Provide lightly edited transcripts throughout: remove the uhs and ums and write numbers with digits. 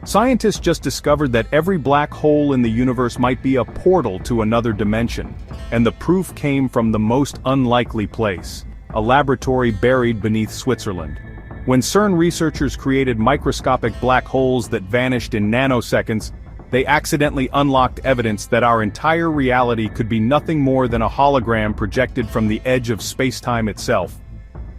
Scientists just discovered that every black hole in the universe might be a portal to another dimension, and the proof came from the most unlikely place, a laboratory buried beneath Switzerland. When CERN researchers created microscopic black holes that vanished in nanoseconds, they accidentally unlocked evidence that our entire reality could be nothing more than a hologram projected from the edge of space-time itself.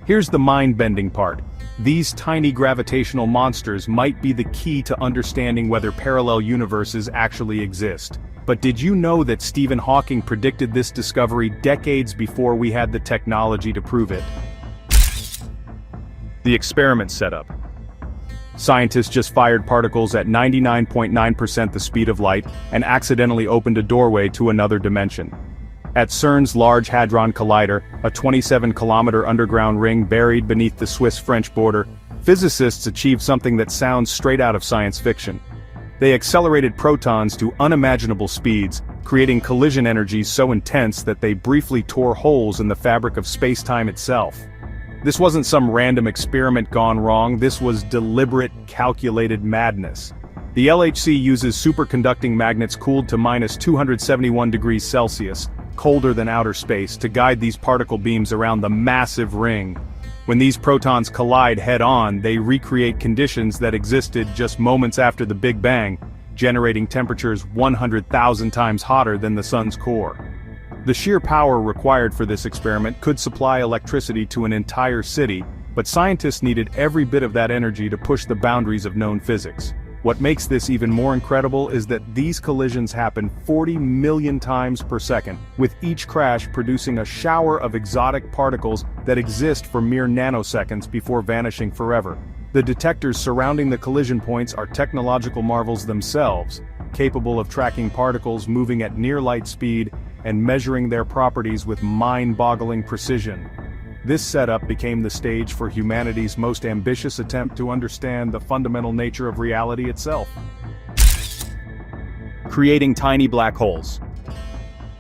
Here's the mind-bending part. These tiny gravitational monsters might be the key to understanding whether parallel universes actually exist. But did you know that Stephen Hawking predicted this discovery decades before we had the technology to prove it? The experiment setup. Scientists just fired particles at 99.9% the speed of light and accidentally opened a doorway to another dimension. At CERN's Large Hadron Collider, a 27-kilometer underground ring buried beneath the Swiss-French border, physicists achieved something that sounds straight out of science fiction. They accelerated protons to unimaginable speeds, creating collision energies so intense that they briefly tore holes in the fabric of space-time itself. This wasn't some random experiment gone wrong, this was deliberate, calculated madness. The LHC uses superconducting magnets cooled to -271 degrees Celsius, colder than outer space, to guide these particle beams around the massive ring. When these protons collide head-on, they recreate conditions that existed just moments after the Big Bang, generating temperatures 100,000 times hotter than the sun's core. The sheer power required for this experiment could supply electricity to an entire city, but scientists needed every bit of that energy to push the boundaries of known physics. What makes this even more incredible is that these collisions happen 40 million times per second, with each crash producing a shower of exotic particles that exist for mere nanoseconds before vanishing forever. The detectors surrounding the collision points are technological marvels themselves, capable of tracking particles moving at near light speed and measuring their properties with mind-boggling precision. This setup became the stage for humanity's most ambitious attempt to understand the fundamental nature of reality itself. Creating tiny black holes.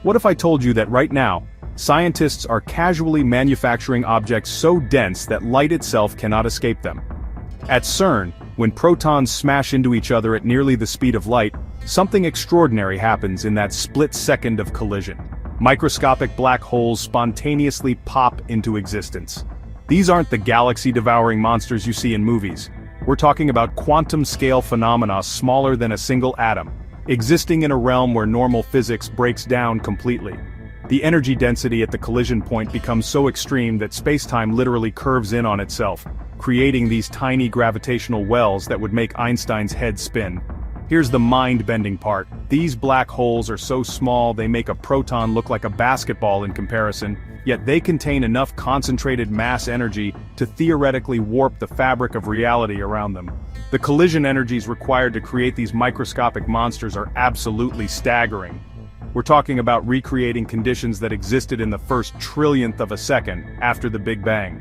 What if I told you that right now, scientists are casually manufacturing objects so dense that light itself cannot escape them? At CERN, when protons smash into each other at nearly the speed of light, something extraordinary happens in that split second of collision. Microscopic black holes spontaneously pop into existence. These aren't the galaxy-devouring monsters you see in movies. We're talking about quantum-scale phenomena smaller than a single atom, existing in a realm where normal physics breaks down completely. The energy density at the collision point becomes so extreme that space-time literally curves in on itself, creating these tiny gravitational wells that would make Einstein's head spin. Here's the mind-bending part. These black holes are so small they make a proton look like a basketball in comparison, yet they contain enough concentrated mass energy to theoretically warp the fabric of reality around them. The collision energies required to create these microscopic monsters are absolutely staggering. We're talking about recreating conditions that existed in the first trillionth of a second after the Big Bang.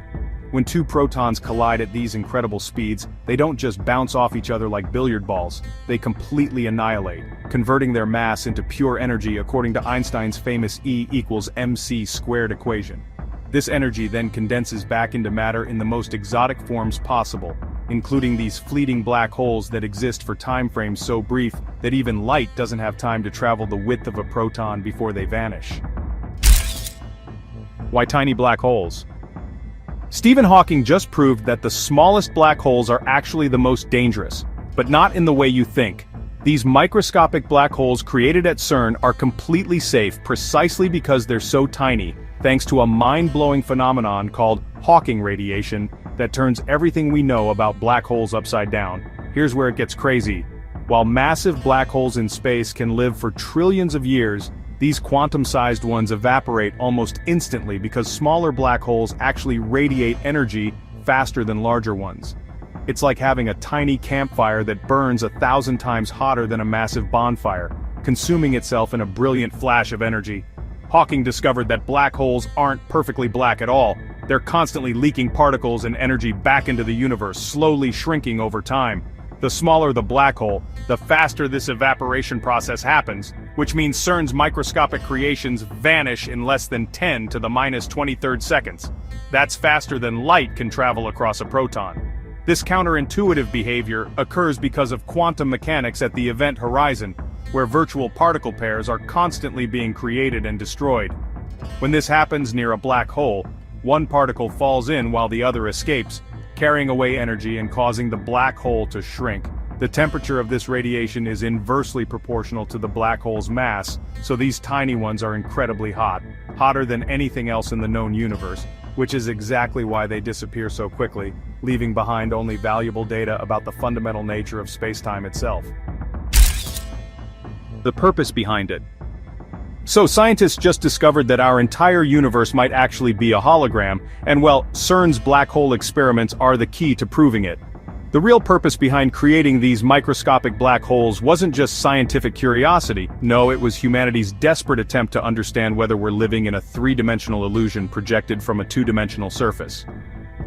When two protons collide at these incredible speeds, they don't just bounce off each other like billiard balls, they completely annihilate, converting their mass into pure energy according to Einstein's famous E=mc² equation. This energy then condenses back into matter in the most exotic forms possible, including these fleeting black holes that exist for time frames so brief that even light doesn't have time to travel the width of a proton before they vanish. Why tiny black holes? Stephen Hawking just proved that the smallest black holes are actually the most dangerous, but not in the way you think. These microscopic black holes created at CERN are completely safe precisely because they're so tiny, thanks to a mind-blowing phenomenon called Hawking radiation that turns everything we know about black holes upside down. Here's where it gets crazy. While massive black holes in space can live for trillions of years, these quantum-sized ones evaporate almost instantly because smaller black holes actually radiate energy faster than larger ones. It's like having a tiny campfire that burns 1,000 times hotter than a massive bonfire, consuming itself in a brilliant flash of energy. Hawking discovered that black holes aren't perfectly black at all. They're constantly leaking particles and energy back into the universe, slowly shrinking over time. The smaller the black hole, the faster this evaporation process happens, which means CERN's microscopic creations vanish in less than 10 to the -23rd seconds. That's faster than light can travel across a proton. This counterintuitive behavior occurs because of quantum mechanics at the event horizon, where virtual particle pairs are constantly being created and destroyed. When this happens near a black hole, one particle falls in while the other escapes, carrying away energy and causing the black hole to shrink. The temperature of this radiation is inversely proportional to the black hole's mass, so these tiny ones are incredibly hot, hotter than anything else in the known universe, which is exactly why they disappear so quickly, leaving behind only valuable data about the fundamental nature of spacetime itself. The purpose behind it. So scientists just discovered that our entire universe might actually be a hologram, and well, CERN's black hole experiments are the key to proving it. The real purpose behind creating these microscopic black holes wasn't just scientific curiosity. No, it was humanity's desperate attempt to understand whether we're living in a three-dimensional illusion projected from a two-dimensional surface.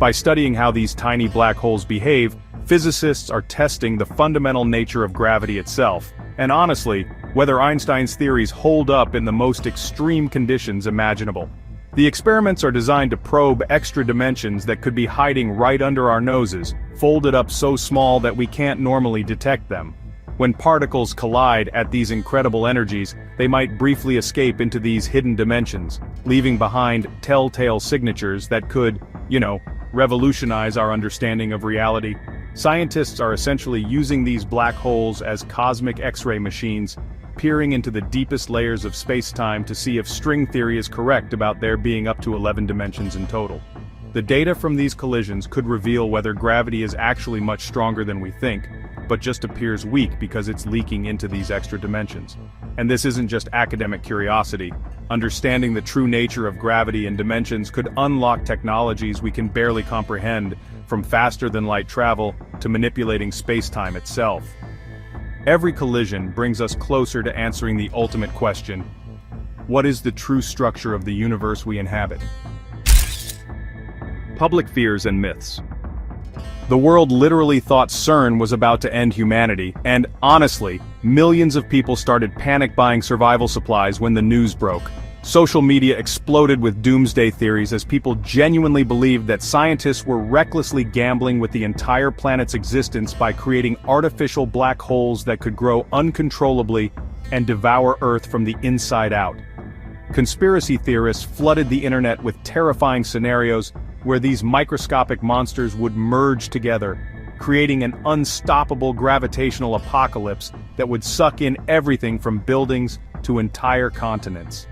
By studying how these tiny black holes behave, physicists are testing the fundamental nature of gravity itself, and honestly, whether Einstein's theories hold up in the most extreme conditions imaginable. The experiments are designed to probe extra dimensions that could be hiding right under our noses, folded up so small that we can't normally detect them. When particles collide at these incredible energies, they might briefly escape into these hidden dimensions, leaving behind telltale signatures that could, revolutionize our understanding of reality. Scientists are essentially using these black holes as cosmic X-ray machines, peering into the deepest layers of space-time to see if string theory is correct about there being up to 11 dimensions in total. The data from these collisions could reveal whether gravity is actually much stronger than we think, but just appears weak because it's leaking into these extra dimensions. And this isn't just academic curiosity. Understanding the true nature of gravity and dimensions could unlock technologies we can barely comprehend, from faster-than-light travel to manipulating space-time itself. Every collision brings us closer to answering the ultimate question: what is the true structure of the universe we inhabit? Public fears and myths. The world literally thought CERN was about to end humanity, and honestly, millions of people started panic buying survival supplies when the news broke. Social media exploded with doomsday theories as people genuinely believed that scientists were recklessly gambling with the entire planet's existence by creating artificial black holes that could grow uncontrollably and devour Earth from the inside out. Conspiracy theorists flooded the internet with terrifying scenarios where these microscopic monsters would merge together, creating an unstoppable gravitational apocalypse that would suck in everything from buildings to entire continents.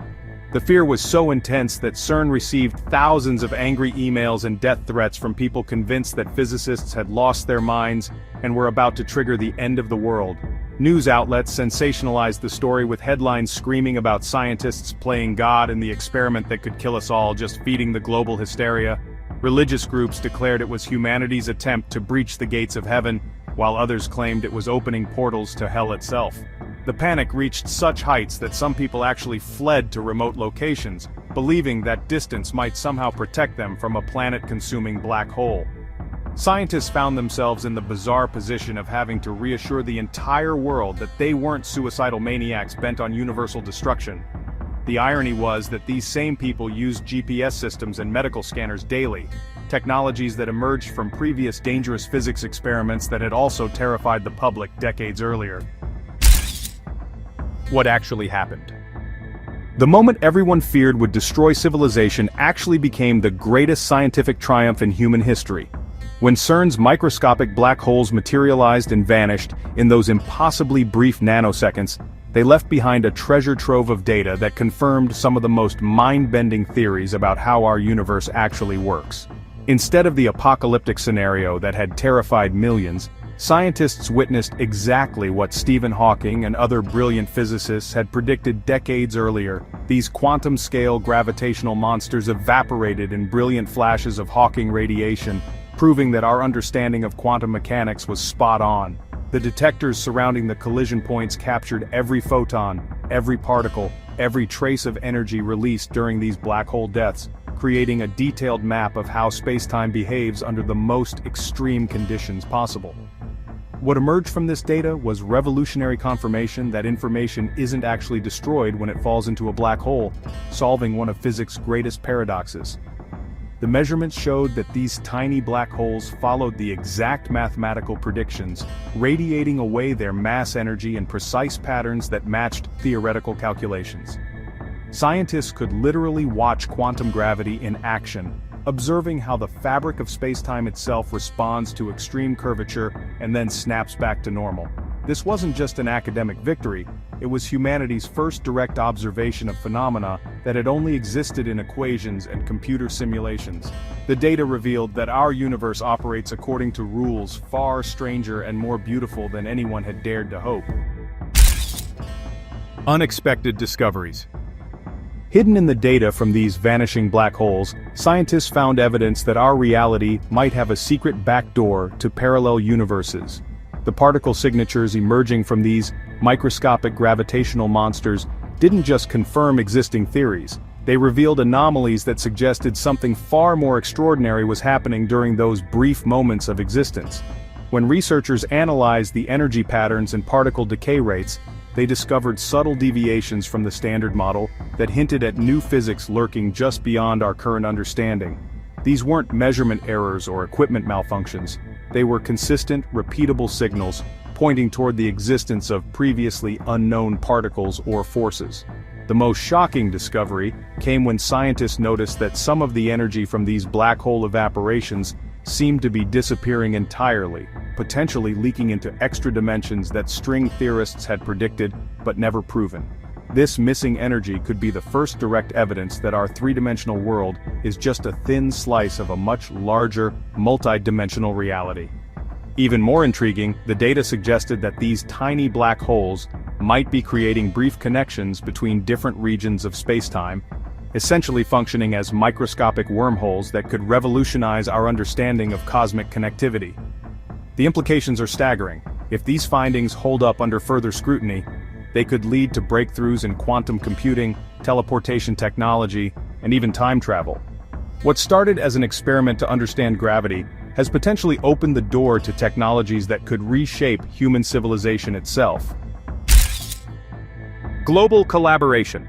The fear was so intense that CERN received thousands of angry emails and death threats from people convinced that physicists had lost their minds and were about to trigger the end of the world. News outlets sensationalized the story with headlines screaming about scientists playing God in the experiment that could kill us all, just feeding the global hysteria. Religious groups declared it was humanity's attempt to breach the gates of heaven, while others claimed it was opening portals to hell itself. The panic reached such heights that some people actually fled to remote locations, believing that distance might somehow protect them from a planet-consuming black hole. Scientists found themselves in the bizarre position of having to reassure the entire world that they weren't suicidal maniacs bent on universal destruction. The irony was that these same people used GPS systems and medical scanners daily, technologies that emerged from previous dangerous physics experiments that had also terrified the public decades earlier. What actually happened? The moment everyone feared would destroy civilization actually became the greatest scientific triumph in human history. When CERN's microscopic black holes materialized and vanished in those impossibly brief nanoseconds, they left behind a treasure trove of data that confirmed some of the most mind-bending theories about how our universe actually works. Instead of the apocalyptic scenario that had terrified millions, scientists witnessed exactly what Stephen Hawking and other brilliant physicists had predicted decades earlier. These quantum-scale gravitational monsters evaporated in brilliant flashes of Hawking radiation, proving that our understanding of quantum mechanics was spot on. The detectors surrounding the collision points captured every photon, every particle, every trace of energy released during these black hole deaths, creating a detailed map of how spacetime behaves under the most extreme conditions possible. What emerged from this data was revolutionary confirmation that information isn't actually destroyed when it falls into a black hole, solving one of physics' greatest paradoxes. The measurements showed that these tiny black holes followed the exact mathematical predictions, radiating away their mass energy in precise patterns that matched theoretical calculations. Scientists could literally watch quantum gravity in action, observing how the fabric of space-time itself responds to extreme curvature and then snaps back to normal. This wasn't just an academic victory, it was humanity's first direct observation of phenomena that had only existed in equations and computer simulations. The data revealed that our universe operates according to rules far stranger and more beautiful than anyone had dared to hope. Unexpected discoveries. Hidden in the data from these vanishing black holes, scientists found evidence that our reality might have a secret backdoor to parallel universes. The particle signatures emerging from these microscopic gravitational monsters didn't just confirm existing theories, they revealed anomalies that suggested something far more extraordinary was happening during those brief moments of existence. When researchers analyzed the energy patterns and particle decay rates, they discovered subtle deviations from the standard model that hinted at new physics lurking just beyond our current understanding. These weren't measurement errors or equipment malfunctions. They were consistent, repeatable signals, pointing toward the existence of previously unknown particles or forces. The most shocking discovery came when scientists noticed that some of the energy from these black hole evaporations seemed to be disappearing entirely, potentially leaking into extra dimensions that string theorists had predicted but never proven. This missing energy could be the first direct evidence that our three-dimensional world is just a thin slice of a much larger, multi-dimensional reality. Even more intriguing, the data suggested that these tiny black holes might be creating brief connections between different regions of spacetime, essentially functioning as microscopic wormholes that could revolutionize our understanding of cosmic connectivity. The implications are staggering. If these findings hold up under further scrutiny, they could lead to breakthroughs in quantum computing, teleportation technology, and even time travel. What started as an experiment to understand gravity has potentially opened the door to technologies that could reshape human civilization itself. Global collaboration.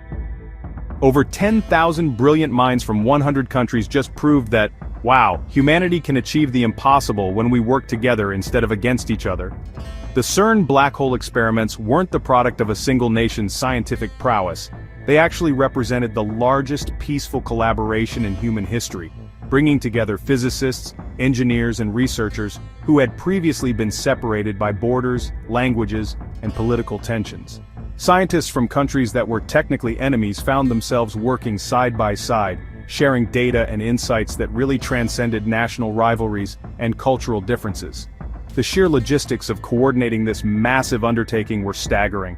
Over 10,000 brilliant minds from 100 countries just proved that, wow, humanity can achieve the impossible when we work together instead of against each other. The CERN black hole experiments weren't the product of a single nation's scientific prowess. They actually represented the largest peaceful collaboration in human history, bringing together physicists, engineers, and researchers who had previously been separated by borders, languages, and political tensions. Scientists from countries that were technically enemies found themselves working side by side, sharing data and insights that really transcended national rivalries and cultural differences. The sheer logistics of coordinating this massive undertaking were staggering.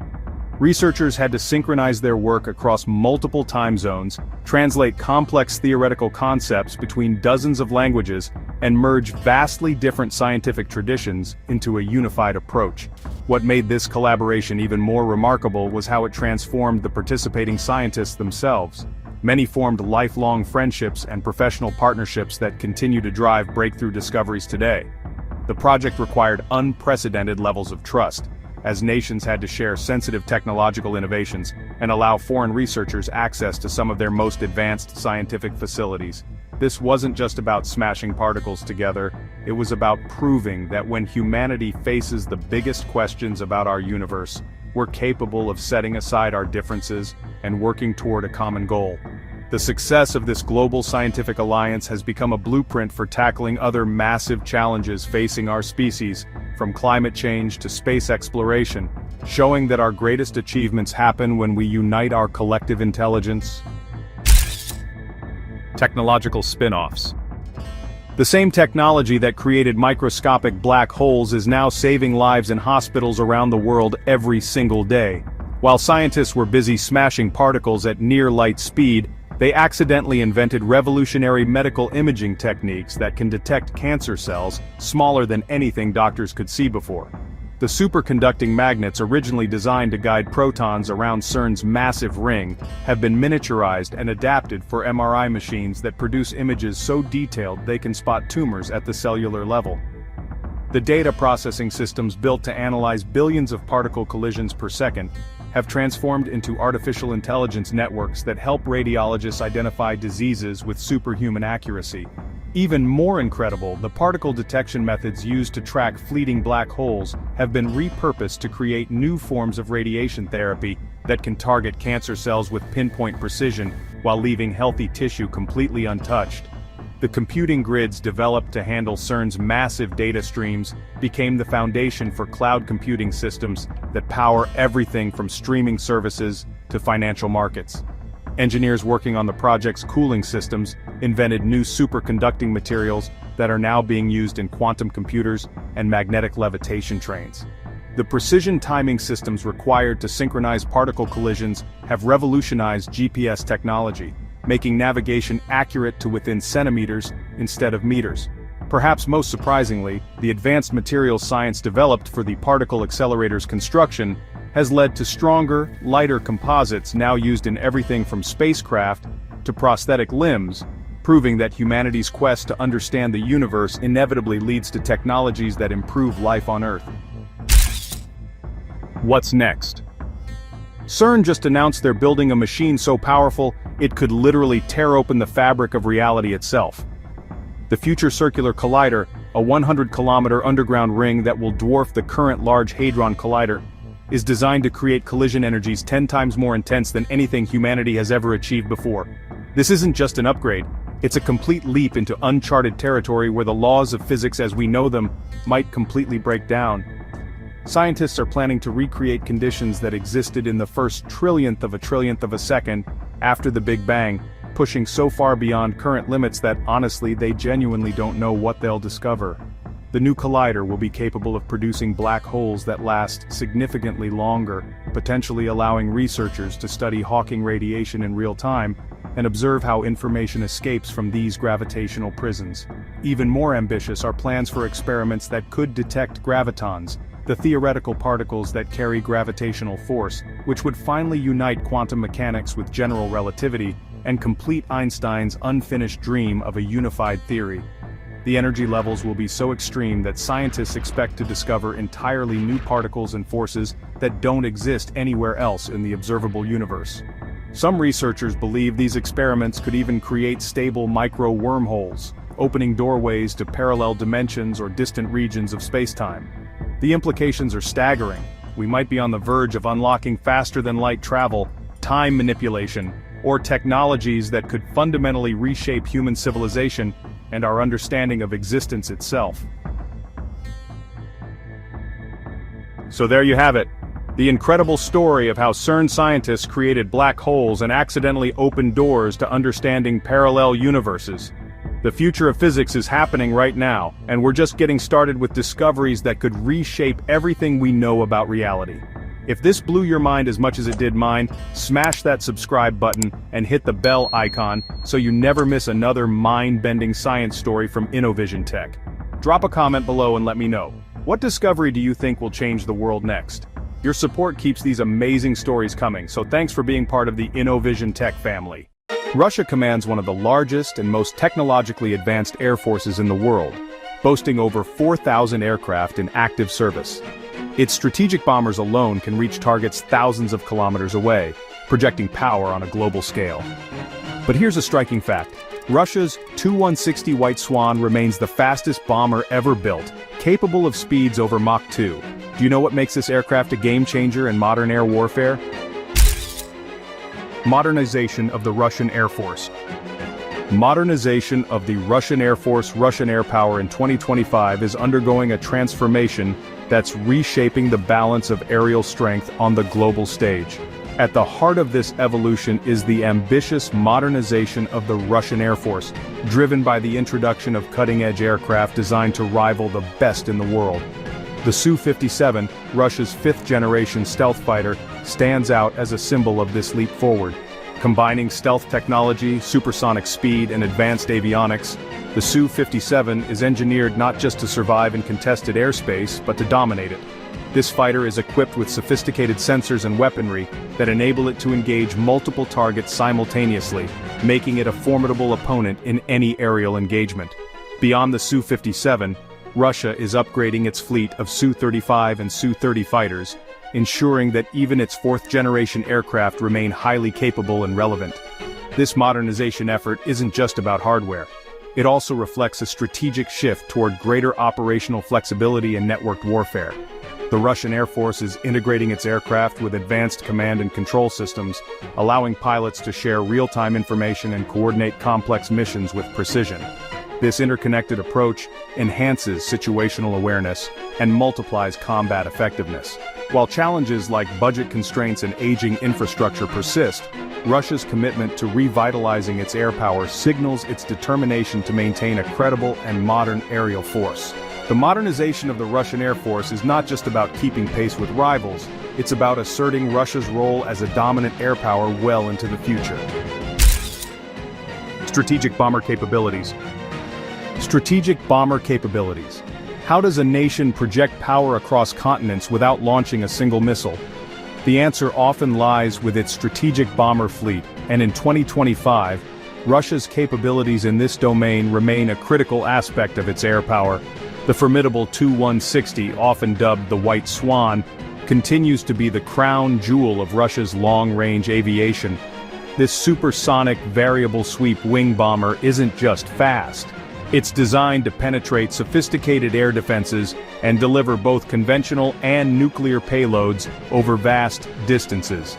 Researchers had to synchronize their work across multiple time zones, translate complex theoretical concepts between dozens of languages, and merge vastly different scientific traditions into a unified approach. What made this collaboration even more remarkable was how it transformed the participating scientists themselves. Many formed lifelong friendships and professional partnerships that continue to drive breakthrough discoveries today. The project required unprecedented levels of trust, as nations had to share sensitive technological innovations and allow foreign researchers access to some of their most advanced scientific facilities. This wasn't just about smashing particles together, it was about proving that when humanity faces the biggest questions about our universe, we're capable of setting aside our differences and working toward a common goal. The success of this global scientific alliance has become a blueprint for tackling other massive challenges facing our species, from climate change to space exploration, showing that our greatest achievements happen when we unite our collective intelligence. Technological spin-offs. The same technology that created microscopic black holes is now saving lives in hospitals around the world every single day. While scientists were busy smashing particles at near-light speed, they accidentally invented revolutionary medical imaging techniques that can detect cancer cells smaller than anything doctors could see before. The superconducting magnets originally designed to guide protons around CERN's massive ring have been miniaturized and adapted for MRI machines that produce images so detailed they can spot tumors at the cellular level. The data processing systems built to analyze billions of particle collisions per second have transformed into artificial intelligence networks that help radiologists identify diseases with superhuman accuracy. Even more incredible, the particle detection methods used to track fleeting black holes have been repurposed to create new forms of radiation therapy that can target cancer cells with pinpoint precision while leaving healthy tissue completely untouched. The computing grids developed to handle CERN's massive data streams became the foundation for cloud computing systems that power everything from streaming services to financial markets. Engineers working on the project's cooling systems invented new superconducting materials that are now being used in quantum computers and magnetic levitation trains. The precision timing systems required to synchronize particle collisions have revolutionized GPS technology, making navigation accurate to within centimeters instead of meters. Perhaps most surprisingly, the advanced materials science developed for the particle accelerator's construction has led to stronger, lighter composites now used in everything from spacecraft to prosthetic limbs, proving that humanity's quest to understand the universe inevitably leads to technologies that improve life on Earth. What's next? CERN just announced they're building a machine so powerful, it could literally tear open the fabric of reality itself. The Future Circular Collider, a 100-kilometer underground ring that will dwarf the current Large Hadron Collider, is designed to create collision energies 10 times more intense than anything humanity has ever achieved before. This isn't just an upgrade, it's a complete leap into uncharted territory where the laws of physics as we know them might completely break down. Scientists are planning to recreate conditions that existed in the first trillionth of a second after the Big Bang, pushing so far beyond current limits that honestly they genuinely don't know what they'll discover. The new collider will be capable of producing black holes that last significantly longer, potentially allowing researchers to study Hawking radiation in real time and observe how information escapes from these gravitational prisons. Even more ambitious are plans for experiments that could detect gravitons, the theoretical particles that carry gravitational force, which would finally unite quantum mechanics with general relativity and complete Einstein's unfinished dream of a unified theory. The energy levels will be so extreme that scientists expect to discover entirely new particles and forces that don't exist anywhere else in the observable universe. Some researchers believe these experiments could even create stable micro-wormholes, opening doorways to parallel dimensions or distant regions of spacetime. The implications are staggering. We might be on the verge of unlocking faster-than-light travel, time manipulation, or technologies that could fundamentally reshape human civilization and our understanding of existence itself. So there you have it. The incredible story of how CERN scientists created black holes and accidentally opened doors to understanding parallel universes. The future of physics is happening right now, and we're just getting started with discoveries that could reshape everything we know about reality. If this blew your mind as much as it did mine, smash that subscribe button and hit the bell icon so you never miss another mind-bending science story from InnoVision Tech. Drop a comment below and let me know. What discovery do you think will change the world next? Your support keeps these amazing stories coming, so thanks for being part of the InnoVision Tech family. Russia commands one of the largest and most technologically advanced air forces in the world, boasting over 4,000 aircraft in active service. Its strategic bombers alone can reach targets thousands of kilometers away, projecting power on a global scale. But here's a striking fact. Russia's Tu-160 White Swan remains the fastest bomber ever built, capable of speeds over Mach 2. Do you know what makes this aircraft a game-changer in modern air warfare? Modernization of the Russian Air Force. Modernization of the Russian Air Force. Russian air power in 2025 is undergoing a transformation that's reshaping the balance of aerial strength on the global stage. At the heart of this evolution is the ambitious modernization of the Russian Air Force, driven by the introduction of cutting-edge aircraft designed to rival the best in the world. The Su-57, Russia's fifth-generation stealth fighter, stands out as a symbol of this leap forward. Combining stealth technology, supersonic speed, and advanced avionics, the Su-57 is engineered not just to survive in contested airspace, but to dominate it. This fighter is equipped with sophisticated sensors and weaponry that enable it to engage multiple targets simultaneously, making it a formidable opponent in any aerial engagement. Beyond the Su-57, Russia is upgrading its fleet of Su-35 and Su-30 fighters, ensuring that even its fourth-generation aircraft remain highly capable and relevant. This modernization effort isn't just about hardware. It also reflects a strategic shift toward greater operational flexibility and networked warfare. The Russian Air Force is integrating its aircraft with advanced command and control systems, allowing pilots to share real-time information and coordinate complex missions with precision. This interconnected approach enhances situational awareness and multiplies combat effectiveness. While challenges like budget constraints and aging infrastructure persist, Russia's commitment to revitalizing its air power signals its determination to maintain a credible and modern aerial force. The modernization of the Russian Air Force is not just about keeping pace with rivals, it's about asserting Russia's role as a dominant air power well into the future. Strategic bomber capabilities. Strategic bomber capabilities. How does a nation project power across continents without launching a single missile? The answer often lies with its strategic bomber fleet, and in 2025, Russia's capabilities in this domain remain a critical aspect of its air power. The formidable Tu-160, often dubbed the White Swan, continues to be the crown jewel of Russia's long-range aviation. This supersonic variable sweep wing bomber isn't just fast. It's designed to penetrate sophisticated air defenses and deliver both conventional and nuclear payloads over vast distances.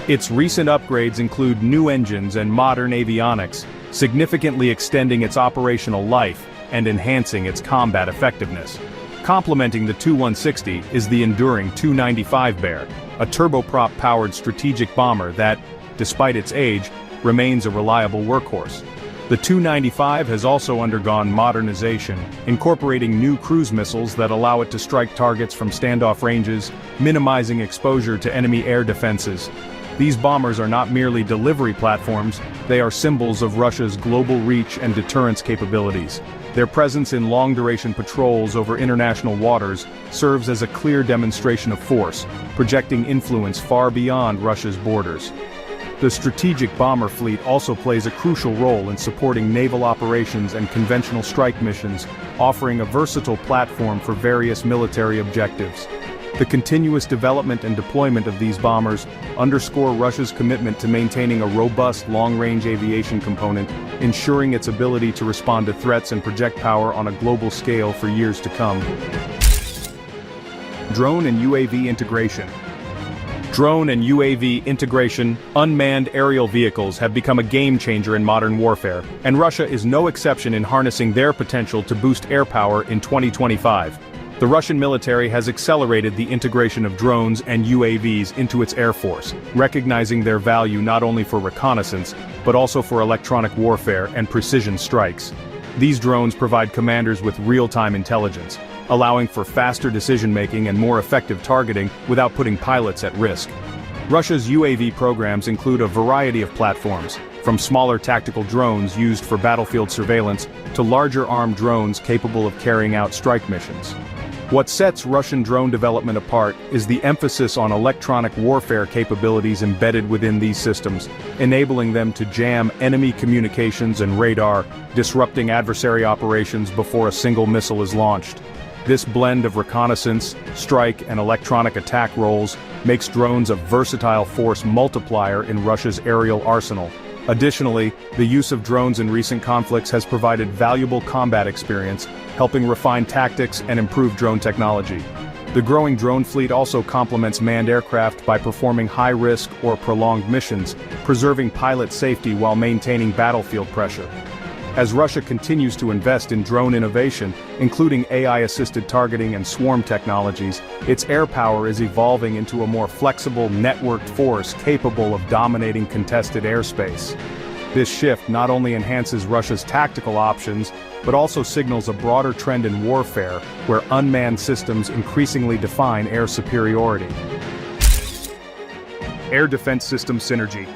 Its recent upgrades include new engines and modern avionics, significantly extending its operational life and enhancing its combat effectiveness. Complementing the Tu-160 is the enduring Tu-95 Bear, a turboprop-powered strategic bomber that, despite its age, remains a reliable workhorse. The Tu-95 has also undergone modernization, incorporating new cruise missiles that allow it to strike targets from standoff ranges, minimizing exposure to enemy air defenses. These bombers are not merely delivery platforms, they are symbols of Russia's global reach and deterrence capabilities. Their presence in long-duration patrols over international waters serves as a clear demonstration of force, projecting influence far beyond Russia's borders. The strategic bomber fleet also plays a crucial role in supporting naval operations and conventional strike missions, offering a versatile platform for various military objectives. The continuous development and deployment of these bombers underscore Russia's commitment to maintaining a robust long-range aviation component, ensuring its ability to respond to threats and project power on a global scale for years to come. Drone and UAV integration. Drone and UAV integration, unmanned aerial vehicles have become a game-changer in modern warfare, and Russia is no exception in harnessing their potential to boost air power in 2025. The Russian military has accelerated the integration of drones and UAVs into its air force, recognizing their value not only for reconnaissance, but also for electronic warfare and precision strikes. These drones provide commanders with real-time intelligence, allowing for faster decision-making and more effective targeting without putting pilots at risk. Russia's UAV programs include a variety of platforms, from smaller tactical drones used for battlefield surveillance to larger armed drones capable of carrying out strike missions. What sets Russian drone development apart is the emphasis on electronic warfare capabilities embedded within these systems, enabling them to jam enemy communications and radar, disrupting adversary operations before a single missile is launched. This blend of reconnaissance, strike, and electronic attack roles makes drones a versatile force multiplier in Russia's aerial arsenal. Additionally, the use of drones in recent conflicts has provided valuable combat experience, helping refine tactics and improve drone technology. The growing drone fleet also complements manned aircraft by performing high-risk or prolonged missions, preserving pilot safety while maintaining battlefield pressure. As Russia continues to invest in drone innovation, including AI-assisted targeting and swarm technologies, its air power is evolving into a more flexible, networked force capable of dominating contested airspace. This shift not only enhances Russia's tactical options, but also signals a broader trend in warfare, where unmanned systems increasingly define air superiority. Air defense system synergy.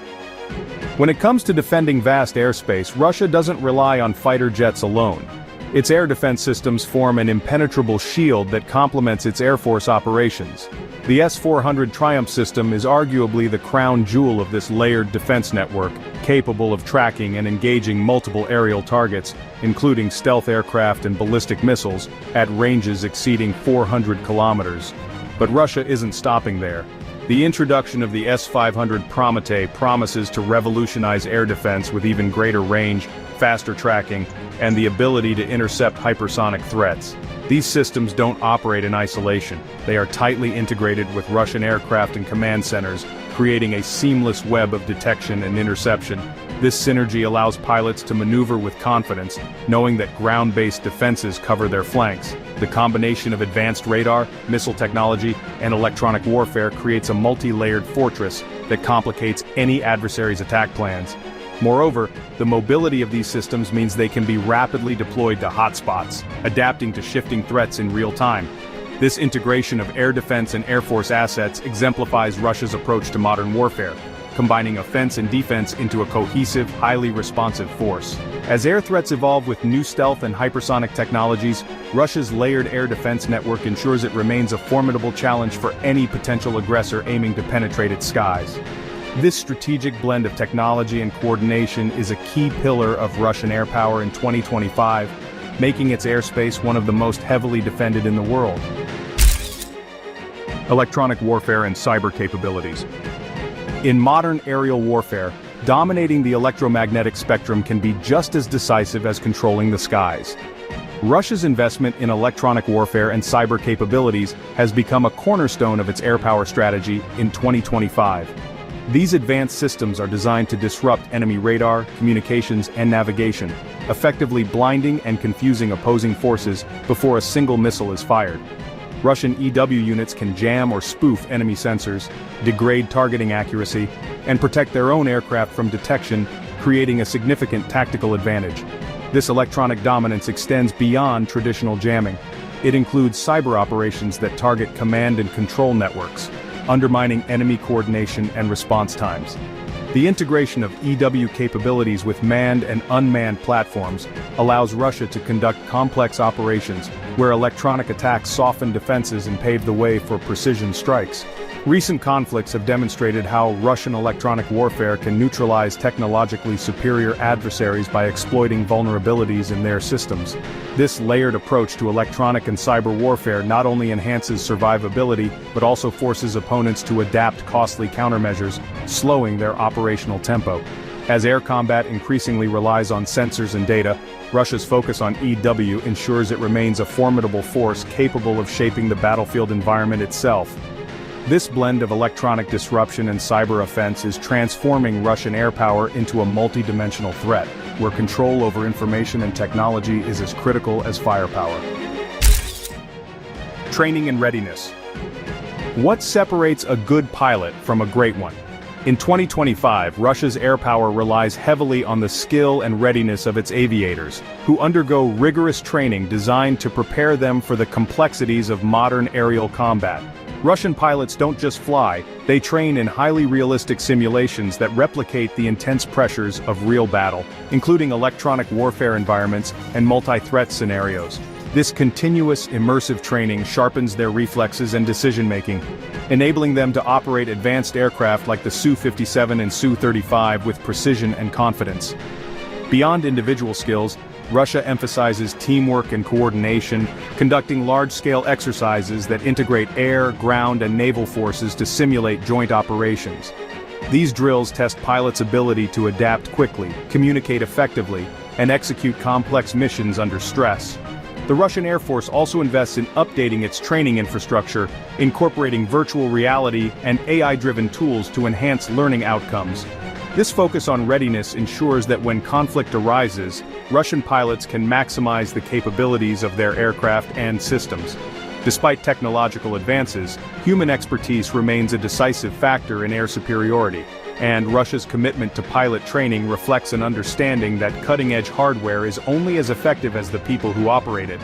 When it comes to defending vast airspace, Russia doesn't rely on fighter jets alone. Its air defense systems form an impenetrable shield that complements its Air Force operations. The S-400 Triumph system is arguably the crown jewel of this layered defense network, capable of tracking and engaging multiple aerial targets, including stealth aircraft and ballistic missiles, at ranges exceeding 400 kilometers. But Russia isn't stopping there. The introduction of the S-500 Prometei promises to revolutionize air defense with even greater range, faster tracking, and the ability to intercept hypersonic threats. These systems don't operate in isolation. They are tightly integrated with Russian aircraft and command centers, creating a seamless web of detection and interception. This synergy allows pilots to maneuver with confidence, knowing that ground-based defenses cover their flanks. The combination of advanced radar, missile technology, and electronic warfare creates a multi-layered fortress that complicates any adversary's attack plans. Moreover, the mobility of these systems means they can be rapidly deployed to hotspots, adapting to shifting threats in real time. This integration of air defense and air force assets exemplifies Russia's approach to modern warfare, combining offense and defense into a cohesive, highly responsive force. As air threats evolve with new stealth and hypersonic technologies, Russia's layered air defense network ensures it remains a formidable challenge for any potential aggressor aiming to penetrate its skies. This strategic blend of technology and coordination is a key pillar of Russian air power in 2025, making its airspace one of the most heavily defended in the world. Electronic warfare and cyber capabilities. In modern aerial warfare, dominating the electromagnetic spectrum can be just as decisive as controlling the skies. Russia's investment in electronic warfare and cyber capabilities has become a cornerstone of its air power strategy in 2025. These advanced systems are designed to disrupt enemy radar, communications, and navigation, effectively blinding and confusing opposing forces before a single missile is fired. Russian EW units can jam or spoof enemy sensors, degrade targeting accuracy, and protect their own aircraft from detection, creating a significant tactical advantage. This electronic dominance extends beyond traditional jamming. It includes cyber operations that target command and control networks, undermining enemy coordination and response times. The integration of EW capabilities with manned and unmanned platforms allows Russia to conduct complex operations where electronic attacks soften defenses and pave the way for precision strikes. Recent conflicts have demonstrated how Russian electronic warfare can neutralize technologically superior adversaries by exploiting vulnerabilities in their systems. This layered approach to electronic and cyber warfare not only enhances survivability but also forces opponents to adapt costly countermeasures, slowing their operational tempo. As air combat increasingly relies on sensors and data, Russia's focus on EW ensures it remains a formidable force capable of shaping the battlefield environment itself. This blend of electronic disruption and cyber offense is transforming Russian air power into a multi-dimensional threat, where control over information and technology is as critical as firepower. Training and readiness. What separates a good pilot from a great one? In 2025, Russia's air power relies heavily on the skill and readiness of its aviators, who undergo rigorous training designed to prepare them for the complexities of modern aerial combat. Russian pilots don't just fly, they train in highly realistic simulations that replicate the intense pressures of real battle, including electronic warfare environments and multi-threat scenarios. This continuous, immersive training sharpens their reflexes and decision-making, enabling them to operate advanced aircraft like the Su-57 and Su-35 with precision and confidence. Beyond individual skills, Russia emphasizes teamwork and coordination, conducting large-scale exercises that integrate air, ground, and naval forces to simulate joint operations. These drills test pilots' ability to adapt quickly, communicate effectively, and execute complex missions under stress. The Russian Air Force also invests in updating its training infrastructure, incorporating virtual reality and AI-driven tools to enhance learning outcomes. This focus on readiness ensures that when conflict arises, Russian pilots can maximize the capabilities of their aircraft and systems. Despite technological advances, human expertise remains a decisive factor in air superiority, and Russia's commitment to pilot training reflects an understanding that cutting-edge hardware is only as effective as the people who operate it.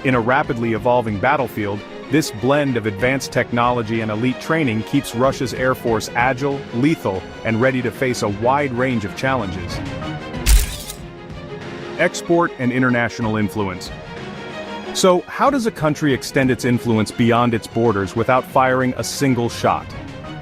In a rapidly evolving battlefield, this blend of advanced technology and elite training keeps Russia's Air Force agile, lethal, and ready to face a wide range of challenges. Export and international influence. So, how does a country extend its influence beyond its borders without firing a single shot?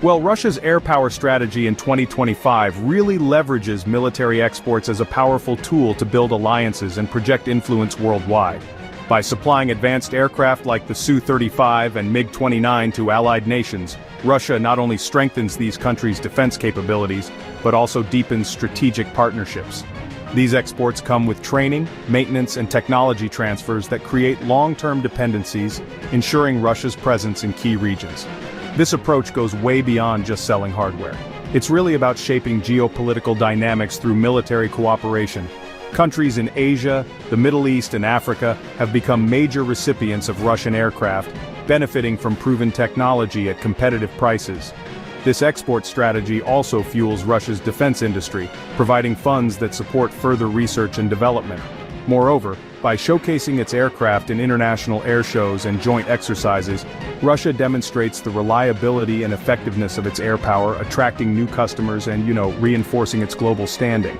Well, Russia's air power strategy in 2025 really leverages military exports as a powerful tool to build alliances and project influence worldwide. By supplying advanced aircraft like the Su-35 and MiG-29 to allied nations, Russia not only strengthens these countries' defense capabilities, but also deepens strategic partnerships. These exports come with training, maintenance, and technology transfers that create long-term dependencies, ensuring Russia's presence in key regions. This approach goes way beyond just selling hardware. It's really about shaping geopolitical dynamics through military cooperation. Countries in Asia, the Middle East, and Africa have become major recipients of Russian aircraft, benefiting from proven technology at competitive prices. This export strategy also fuels Russia's defense industry, providing funds that support further research and development. Moreover, by showcasing its aircraft in international air shows and joint exercises, Russia demonstrates the reliability and effectiveness of its air power, attracting new customers and, reinforcing its global standing.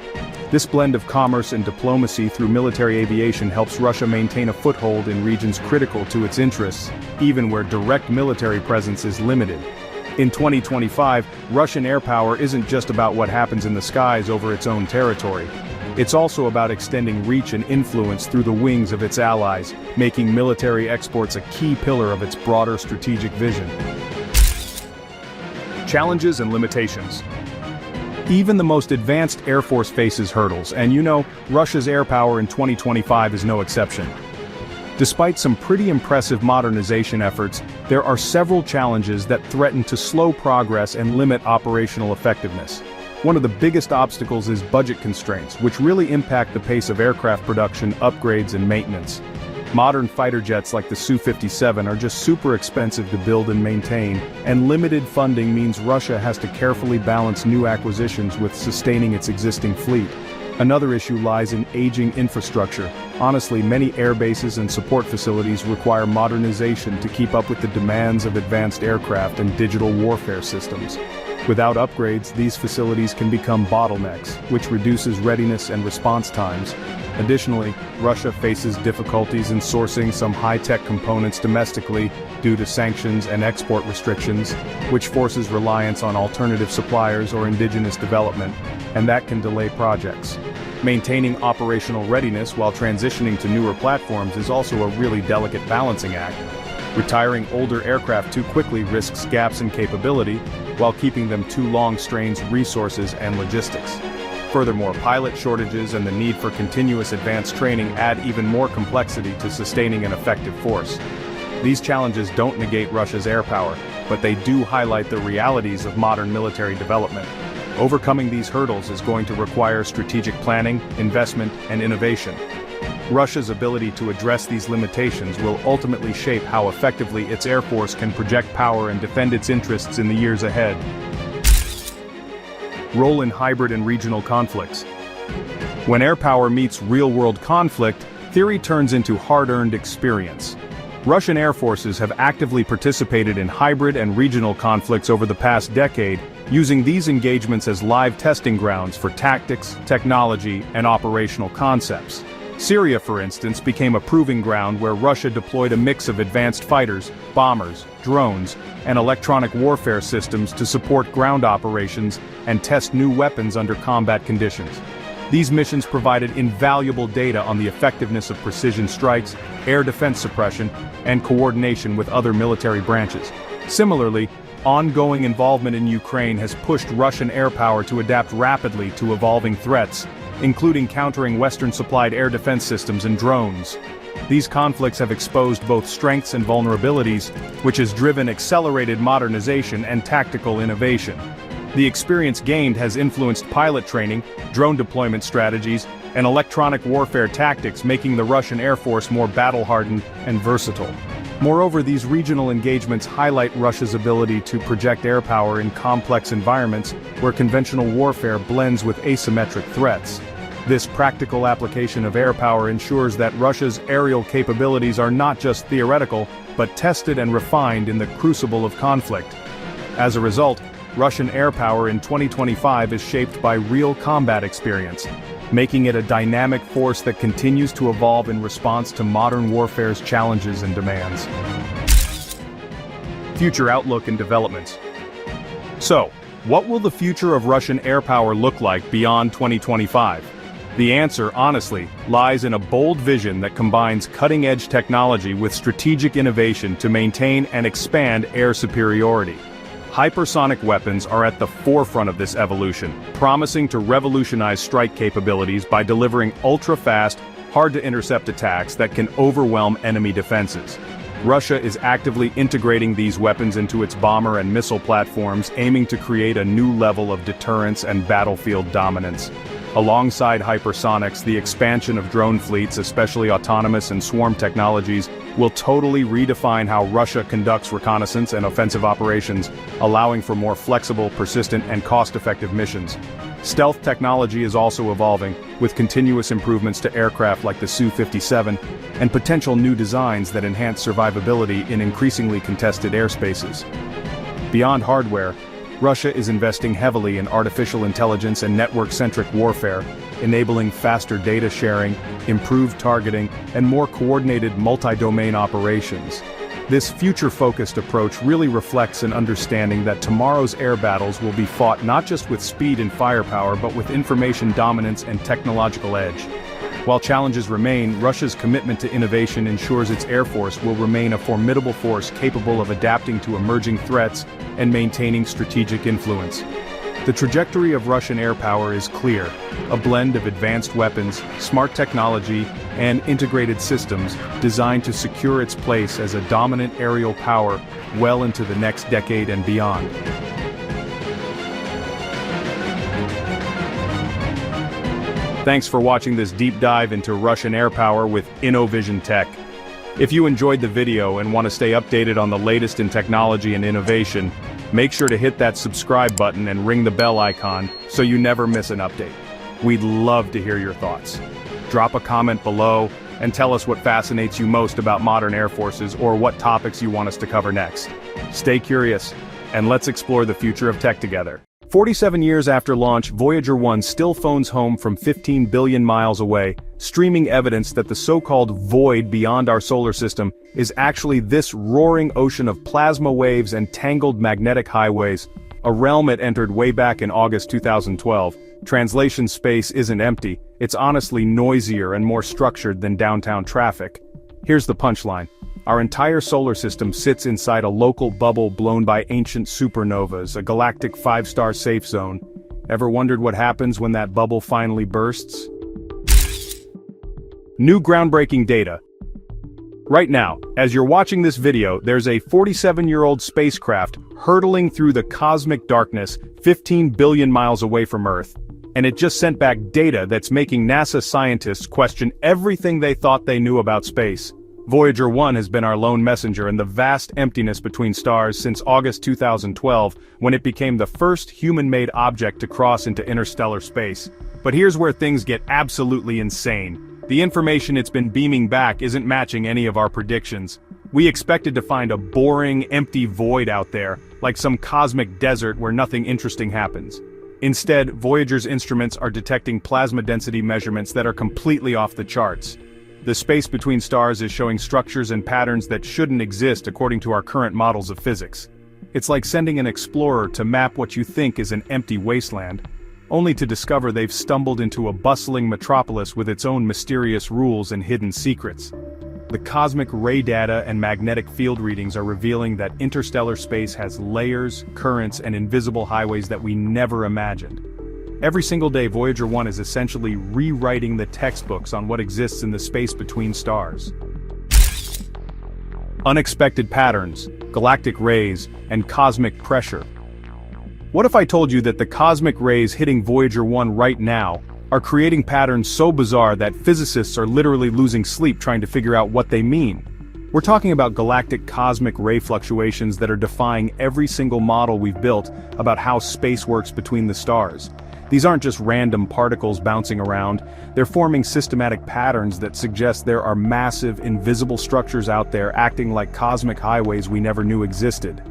This blend of commerce and diplomacy through military aviation helps Russia maintain a foothold in regions critical to its interests, even where direct military presence is limited. In 2025, Russian air power isn't just about what happens in the skies over its own territory. It's also about extending reach and influence through the wings of its allies, making military exports a key pillar of its broader strategic vision. Challenges and limitations. Even the most advanced Air Force faces hurdles, and Russia's air power in 2025 is no exception. Despite some pretty impressive modernization efforts, there are several challenges that threaten to slow progress and limit operational effectiveness. One of the biggest obstacles is budget constraints, which really impact the pace of aircraft production, upgrades, and maintenance. Modern fighter jets like the Su-57 are just super expensive to build and maintain, and limited funding means Russia has to carefully balance new acquisitions with sustaining its existing fleet. Another issue lies in aging infrastructure. Honestly, many air bases and support facilities require modernization to keep up with the demands of advanced aircraft and digital warfare systems. Without upgrades, these facilities can become bottlenecks, which reduces readiness and response times. Additionally, Russia faces difficulties in sourcing some high-tech components domestically due to sanctions and export restrictions, which forces reliance on alternative suppliers or indigenous development, and that can delay projects. Maintaining operational readiness while transitioning to newer platforms is also a really delicate balancing act. Retiring older aircraft too quickly risks gaps in capability, while keeping them too long strains resources and logistics. Furthermore, pilot shortages and the need for continuous advanced training add even more complexity to sustaining an effective force. These challenges don't negate Russia's air power, but they do highlight the realities of modern military development. Overcoming these hurdles is going to require strategic planning, investment, and innovation. Russia's ability to address these limitations will ultimately shape how effectively its air force can project power and defend its interests in the years ahead. Role in hybrid and regional conflicts. When air power meets real-world conflict, theory turns into hard-earned experience. Russian air forces have actively participated in hybrid and regional conflicts over the past decade, using these engagements as live testing grounds for tactics, technology, and operational concepts. Syria, for instance, became a proving ground where Russia deployed a mix of advanced fighters, bombers, drones, and electronic warfare systems to support ground operations and test new weapons under combat conditions. These missions provided invaluable data on the effectiveness of precision strikes, air defense suppression, and coordination with other military branches. Similarly, ongoing involvement in Ukraine has pushed Russian air power to adapt rapidly to evolving threats, including countering Western-supplied air defense systems and drones. These conflicts have exposed both strengths and vulnerabilities, which has driven accelerated modernization and tactical innovation. The experience gained has influenced pilot training, drone deployment strategies, and electronic warfare tactics, making the Russian Air Force more battle-hardened and versatile. Moreover, these regional engagements highlight Russia's ability to project air power in complex environments where conventional warfare blends with asymmetric threats. This practical application of air power ensures that Russia's aerial capabilities are not just theoretical, but tested and refined in the crucible of conflict. As a result, Russian air power in 2025 is shaped by real combat experience, making it a dynamic force that continues to evolve in response to modern warfare's challenges and demands. Future outlook and developments. So, what will the future of Russian air power look like beyond 2025? The answer, honestly, lies in a bold vision that combines cutting-edge technology with strategic innovation to maintain and expand air superiority. Hypersonic weapons are at the forefront of this evolution, promising to revolutionize strike capabilities by delivering ultra-fast, hard-to-intercept attacks that can overwhelm enemy defenses. Russia is actively integrating these weapons into its bomber and missile platforms, aiming to create a new level of deterrence and battlefield dominance. Alongside hypersonics, the expansion of drone fleets, especially autonomous and swarm technologies, will totally redefine how Russia conducts reconnaissance and offensive operations, allowing for more flexible, persistent, and cost-effective missions. Stealth technology is also evolving, with continuous improvements to aircraft like the Su-57, and potential new designs that enhance survivability in increasingly contested airspaces. Beyond hardware, Russia is investing heavily in artificial intelligence and network-centric warfare, enabling faster data sharing, improved targeting, and more coordinated multi-domain operations. This future-focused approach really reflects an understanding that tomorrow's air battles will be fought not just with speed and firepower but with information dominance and technological edge. While challenges remain, Russia's commitment to innovation ensures its air force will remain a formidable force capable of adapting to emerging threats and maintaining strategic influence. The trajectory of Russian air power is clear, a blend of advanced weapons, smart technology, and integrated systems designed to secure its place as a dominant aerial power well into the next decade and beyond. Thanks for watching this deep dive into Russian air power with InnoVision Tech. If you enjoyed the video and want to stay updated on the latest in technology and innovation, make sure to hit that subscribe button and ring the bell icon so you never miss an update. We'd love to hear your thoughts. Drop a comment below and tell us what fascinates you most about modern air forces or what topics you want us to cover next. Stay curious, and let's explore the future of tech together. 47 years after launch, Voyager 1 still phones home from 15 billion miles away, streaming evidence that the so-called void beyond our solar system is actually this roaring ocean of plasma waves and tangled magnetic highways, a realm it entered way back in August 2012. Translation space isn't empty, it's honestly noisier and more structured than downtown traffic. Here's the punchline. Our entire solar system sits inside a local bubble blown by ancient supernovas, a galactic 5-star safe zone. Ever wondered what happens when that bubble finally bursts? New groundbreaking data. Right now, as you're watching this video, there's a 47-year-old spacecraft hurtling through the cosmic darkness 15 billion miles away from Earth. And it just sent back data that's making NASA scientists question everything they thought they knew about space. Voyager 1 has been our lone messenger in the vast emptiness between stars since August 2012, when it became the first human-made object to cross into interstellar space. But here's where things get absolutely insane. The information it's been beaming back isn't matching any of our predictions. We expected to find a boring, empty void out there, like some cosmic desert where nothing interesting happens. Instead, Voyager's instruments are detecting plasma density measurements that are completely off the charts. The space between stars is showing structures and patterns that shouldn't exist according to our current models of physics. It's like sending an explorer to map what you think is an empty wasteland, only to discover they've stumbled into a bustling metropolis with its own mysterious rules and hidden secrets. The cosmic ray data and magnetic field readings are revealing that interstellar space has layers, currents, and invisible highways that we never imagined. Every single day, Voyager 1 is essentially rewriting the textbooks on what exists in the space between stars. Unexpected patterns, galactic rays, and cosmic pressure. What if I told you that the cosmic rays hitting Voyager 1 right now are creating patterns so bizarre that physicists are literally losing sleep trying to figure out what they mean? We're talking about galactic cosmic ray fluctuations that are defying every single model we've built about how space works between the stars. These aren't just random particles bouncing around, they're forming systematic patterns that suggest there are massive, invisible structures out there acting like cosmic highways we never knew existed.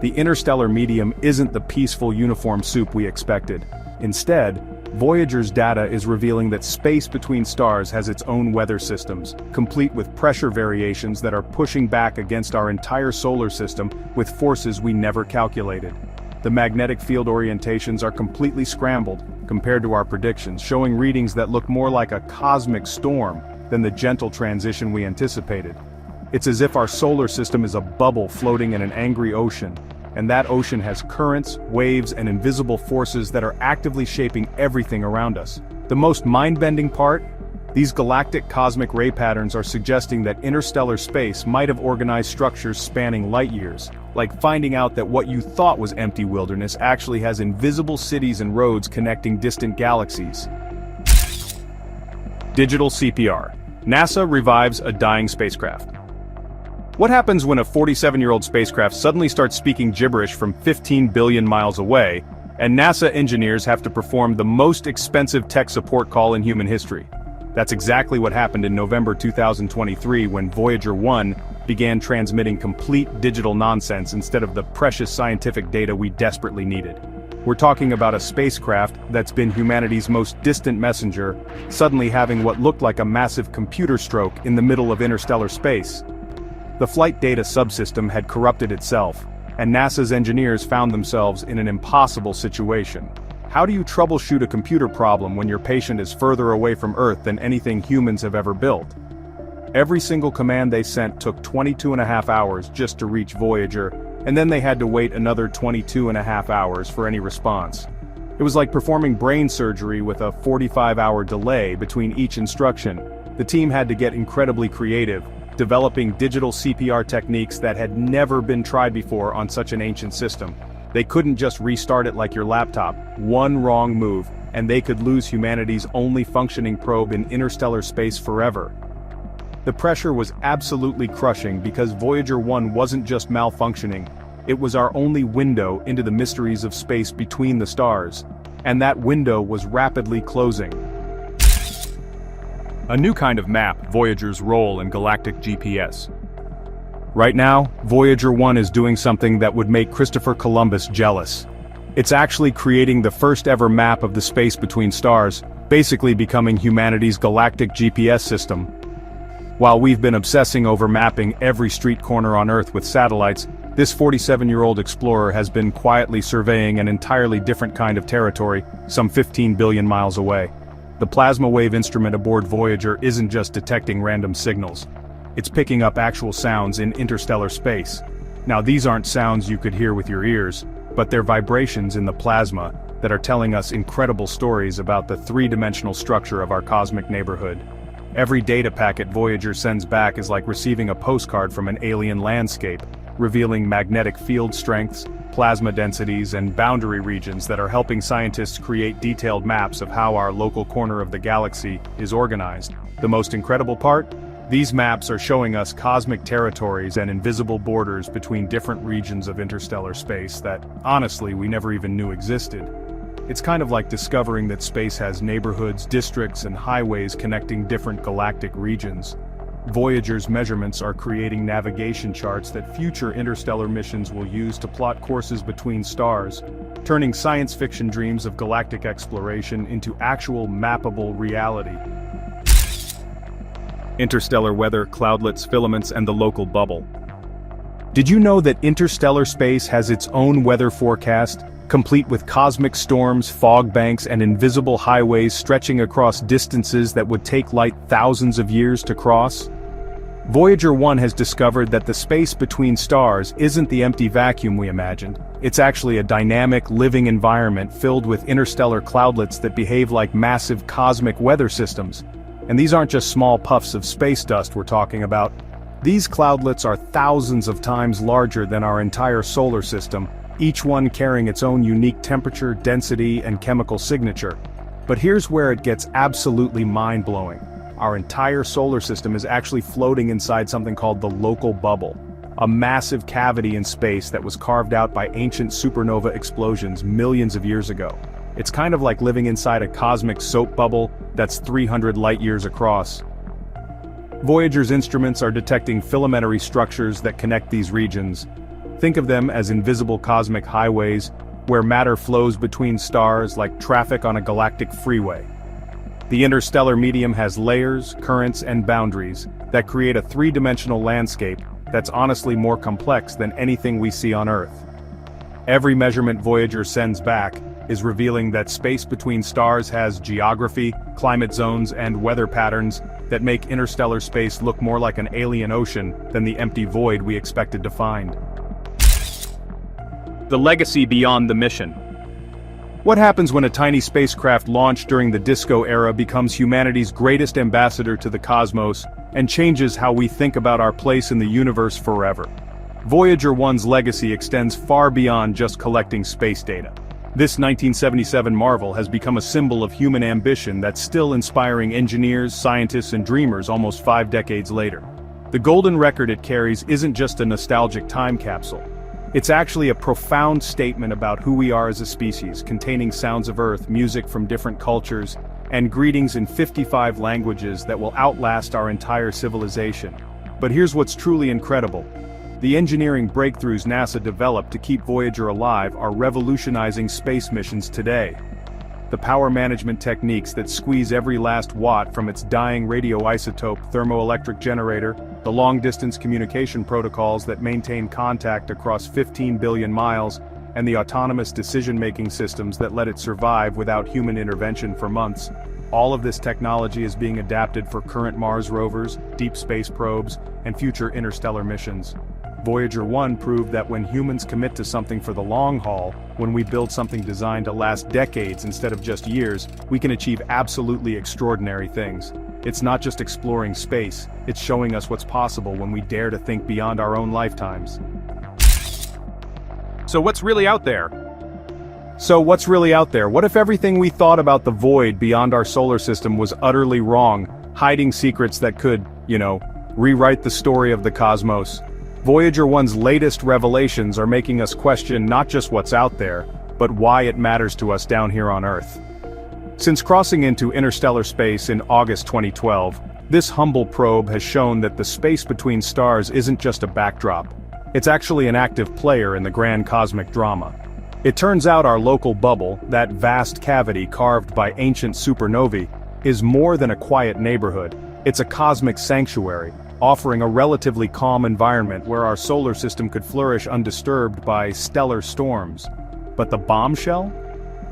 The interstellar medium isn't the peaceful uniform soup we expected. Instead, Voyager's data is revealing that space between stars has its own weather systems, complete with pressure variations that are pushing back against our entire solar system with forces we never calculated. The magnetic field orientations are completely scrambled, compared to our predictions, showing readings that look more like a cosmic storm than the gentle transition we anticipated. It's as if our solar system is a bubble floating in an angry ocean, and that ocean has currents, waves, and invisible forces that are actively shaping everything around us. The most mind-bending part? These galactic cosmic ray patterns are suggesting that interstellar space might have organized structures spanning light years, like finding out that what you thought was empty wilderness actually has invisible cities and roads connecting distant galaxies. Digital CPR. NASA revives a dying spacecraft. What happens when a 47-year-old spacecraft suddenly starts speaking gibberish from 15 billion miles away, and NASA engineers have to perform the most expensive tech support call in human history? That's exactly what happened in November 2023 when Voyager 1 began transmitting complete digital nonsense instead of the precious scientific data we desperately needed. We're talking about a spacecraft that's been humanity's most distant messenger, suddenly having what looked like a massive computer stroke in the middle of interstellar space. The flight data subsystem had corrupted itself, and NASA's engineers found themselves in an impossible situation. How do you troubleshoot a computer problem when your patient is further away from Earth than anything humans have ever built? Every single command they sent took 22.5 hours just to reach Voyager, and then they had to wait another 22.5 hours for any response. It was like performing brain surgery with a 45-hour delay between each instruction. The team had to get incredibly creative, developing digital CPR techniques that had never been tried before on such an ancient system. They couldn't just restart it like your laptop. One wrong move, and they could lose humanity's only functioning probe in interstellar space forever. The pressure was absolutely crushing because Voyager 1 wasn't just malfunctioning, it was our only window into the mysteries of space between the stars. And that window was rapidly closing. A new kind of map, Voyager's role in galactic GPS. Right now, Voyager 1 is doing something that would make Christopher Columbus jealous. It's actually creating the first ever map of the space between stars, basically becoming humanity's galactic GPS system. While we've been obsessing over mapping every street corner on Earth with satellites, this 47-year-old explorer has been quietly surveying an entirely different kind of territory, some 15 billion miles away. The plasma wave instrument aboard Voyager isn't just detecting random signals. It's picking up actual sounds in interstellar space. Now these aren't sounds you could hear with your ears, but they're vibrations in the plasma that are telling us incredible stories about the three-dimensional structure of our cosmic neighborhood. Every data packet Voyager sends back is like receiving a postcard from an alien landscape, revealing magnetic field strengths, plasma densities, and boundary regions that are helping scientists create detailed maps of how our local corner of the galaxy is organized. The most incredible part? These maps are showing us cosmic territories and invisible borders between different regions of interstellar space that, honestly, we never even knew existed. It's kind of like discovering that space has neighborhoods, districts, and highways connecting different galactic regions. Voyager's measurements are creating navigation charts that future interstellar missions will use to plot courses between stars, turning science fiction dreams of galactic exploration into actual mappable reality. Interstellar weather, cloudlets, filaments, and the local bubble. Did you know that interstellar space has its own weather forecast, complete with cosmic storms, fog banks, and invisible highways stretching across distances that would take light thousands of years to cross? Voyager 1 has discovered that the space between stars isn't the empty vacuum we imagined. It's actually a dynamic, living environment filled with interstellar cloudlets that behave like massive cosmic weather systems. And these aren't just small puffs of space dust we're talking about. These cloudlets are thousands of times larger than our entire solar system, each one carrying its own unique temperature, density, and chemical signature. But here's where it gets absolutely mind-blowing. Our entire solar system is actually floating inside something called the local bubble, a massive cavity in space that was carved out by ancient supernova explosions millions of years ago. It's kind of like living inside a cosmic soap bubble that's 300 light-years across. Voyager's instruments are detecting filamentary structures that connect these regions. Think of them as invisible cosmic highways, where matter flows between stars like traffic on a galactic freeway. The interstellar medium has layers, currents, and boundaries that create a three-dimensional landscape that's honestly more complex than anything we see on Earth. Every measurement Voyager sends back, is revealing that space between stars has geography, climate zones, and weather patterns that make interstellar space look more like an alien ocean than the empty void we expected to find. The legacy beyond the mission. What happens when a tiny spacecraft launched during the disco era becomes humanity's greatest ambassador to the cosmos and changes how we think about our place in the universe forever? Voyager 1's legacy extends far beyond just collecting space data. This 1977 marvel has become a symbol of human ambition that's still inspiring engineers, scientists, and dreamers almost 5 decades later. The golden record it carries isn't just a nostalgic time capsule. It's actually a profound statement about who we are as a species, containing sounds of Earth, music from different cultures, and greetings in 55 languages that will outlast our entire civilization. But here's what's truly incredible. The engineering breakthroughs NASA developed to keep Voyager alive are revolutionizing space missions today. The power management techniques that squeeze every last watt from its dying radioisotope thermoelectric generator, the long-distance communication protocols that maintain contact across 15 billion miles, and the autonomous decision-making systems that let it survive without human intervention for months. All of this technology is being adapted for current Mars rovers, deep space probes, and future interstellar missions. Voyager 1 proved that when humans commit to something for the long haul, when we build something designed to last decades instead of just years, we can achieve absolutely extraordinary things. It's not just exploring space, it's showing us what's possible when we dare to think beyond our own lifetimes. So what's really out there? What if everything we thought about the void beyond our solar system was utterly wrong, hiding secrets that could, rewrite the story of the cosmos? Voyager 1's latest revelations are making us question not just what's out there, but why it matters to us down here on Earth. Since crossing into interstellar space in August 2012, this humble probe has shown that the space between stars isn't just a backdrop. It's actually an active player in the grand cosmic drama. It turns out our local bubble, that vast cavity carved by ancient supernovae, is more than a quiet neighborhood. It's a cosmic sanctuary, offering a relatively calm environment where our solar system could flourish undisturbed by stellar storms. But the bombshell?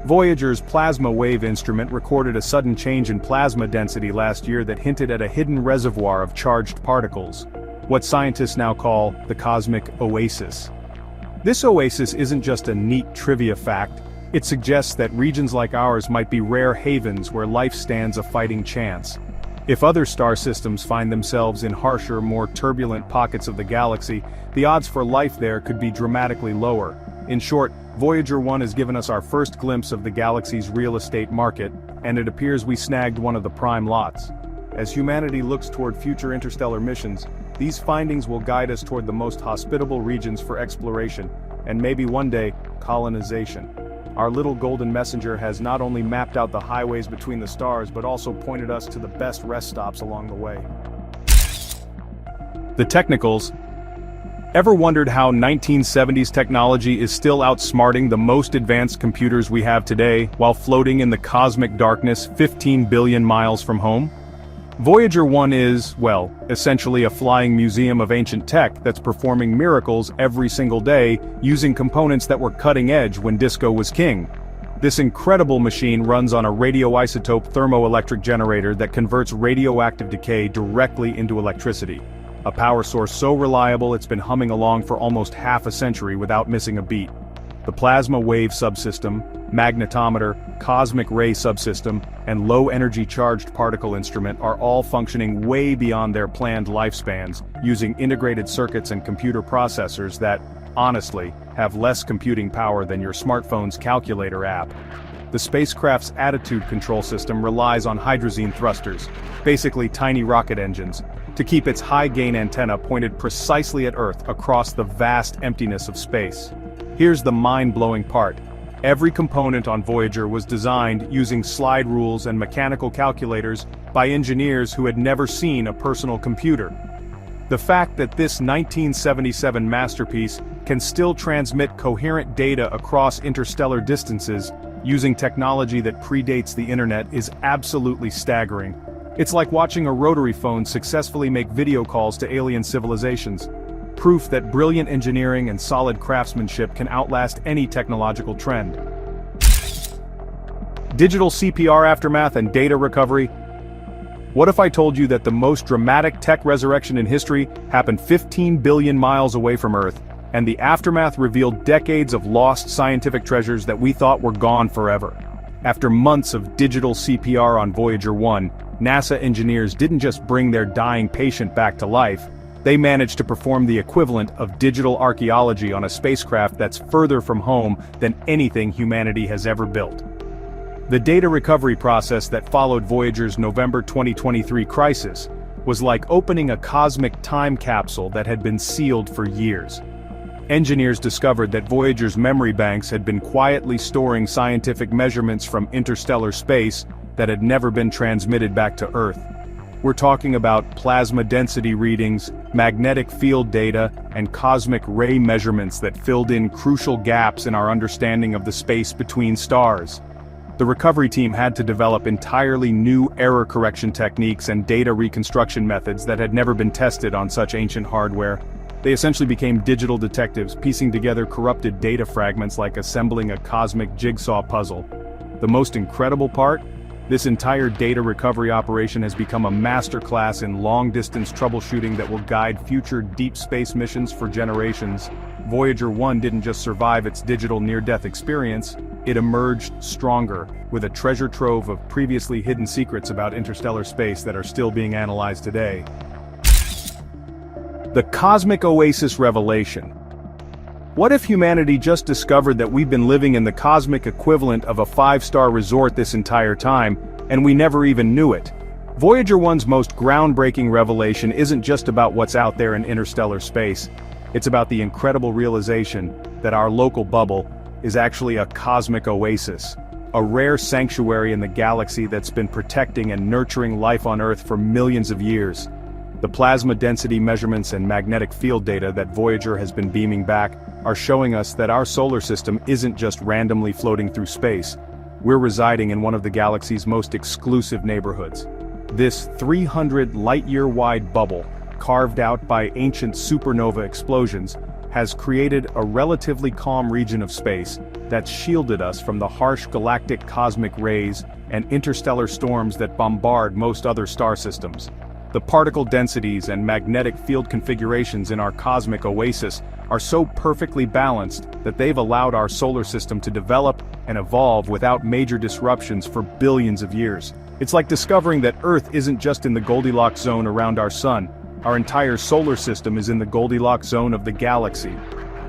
Voyager's plasma wave instrument recorded a sudden change in plasma density last year that hinted at a hidden reservoir of charged particles, what scientists now call the cosmic oasis. This oasis isn't just a neat trivia fact, it suggests that regions like ours might be rare havens where life stands a fighting chance. If other star systems find themselves in harsher, more turbulent pockets of the galaxy, the odds for life there could be dramatically lower. In short, Voyager 1 has given us our first glimpse of the galaxy's real estate market, and it appears we snagged one of the prime lots. As humanity looks toward future interstellar missions, these findings will guide us toward the most hospitable regions for exploration, and maybe one day, colonization. Our little golden messenger has not only mapped out the highways between the stars but also pointed us to the best rest stops along the way. The technicals. Ever wondered how 1970s technology is still outsmarting the most advanced computers we have today while floating in the cosmic darkness 15 billion miles from home? Voyager 1 is, well, essentially a flying museum of ancient tech that's performing miracles every single day using components that were cutting edge when disco was king. This incredible machine runs on a radioisotope thermoelectric generator that converts radioactive decay directly into electricity. A power source so reliable it's been humming along for almost half a century without missing a beat. The plasma wave subsystem, magnetometer, cosmic ray subsystem, and low-energy charged particle instrument are all functioning way beyond their planned lifespans, using integrated circuits and computer processors that, honestly, have less computing power than your smartphone's calculator app. The spacecraft's attitude control system relies on hydrazine thrusters, basically tiny rocket engines, to keep its high-gain antenna pointed precisely at Earth across the vast emptiness of space. Here's the mind-blowing part. Every component on Voyager was designed using slide rules and mechanical calculators by engineers who had never seen a personal computer. The fact that this 1977 masterpiece can still transmit coherent data across interstellar distances using technology that predates the internet is absolutely staggering. It's like watching a rotary phone successfully make video calls to alien civilizations. Proof that brilliant engineering and solid craftsmanship can outlast any technological trend. Digital CPR aftermath and data recovery. What if I told you that the most dramatic tech resurrection in history happened 15 billion miles away from Earth, and the aftermath revealed decades of lost scientific treasures that we thought were gone forever? After months of digital CPR on Voyager 1, NASA engineers didn't just bring their dying patient back to life, they managed to perform the equivalent of digital archaeology on a spacecraft that's further from home than anything humanity has ever built. The data recovery process that followed Voyager's November 2023 crisis was like opening a cosmic time capsule that had been sealed for years. Engineers discovered that Voyager's memory banks had been quietly storing scientific measurements from interstellar space that had never been transmitted back to Earth. We're talking about plasma density readings, magnetic field data, and cosmic ray measurements that filled in crucial gaps in our understanding of the space between stars. The recovery team had to develop entirely new error correction techniques and data reconstruction methods that had never been tested on such ancient hardware. They essentially became digital detectives, piecing together corrupted data fragments like assembling a cosmic jigsaw puzzle. The most incredible part? This entire data recovery operation has become a masterclass in long-distance troubleshooting that will guide future deep space missions for generations. Voyager 1 didn't just survive its digital near-death experience, it emerged stronger, with a treasure trove of previously hidden secrets about interstellar space that are still being analyzed today. The Cosmic Oasis Revelation. What if humanity just discovered that we've been living in the cosmic equivalent of a five-star resort this entire time, and we never even knew it? Voyager 1's most groundbreaking revelation isn't just about what's out there in interstellar space. It's about the incredible realization that our local bubble is actually a cosmic oasis, a rare sanctuary in the galaxy that's been protecting and nurturing life on Earth for millions of years. The plasma density measurements and magnetic field data that Voyager has been beaming back are showing us that our solar system isn't just randomly floating through space. We're residing in one of the galaxy's most exclusive neighborhoods. This 300 light-year-wide bubble, carved out by ancient supernova explosions, has created a relatively calm region of space that's shielded us from the harsh galactic cosmic rays and interstellar storms that bombard most other star systems. The particle densities and magnetic field configurations in our cosmic oasis are so perfectly balanced that they've allowed our solar system to develop and evolve without major disruptions for billions of years. It's like discovering that Earth isn't just in the Goldilocks zone around our sun. Our entire solar system is in the Goldilocks zone of the galaxy.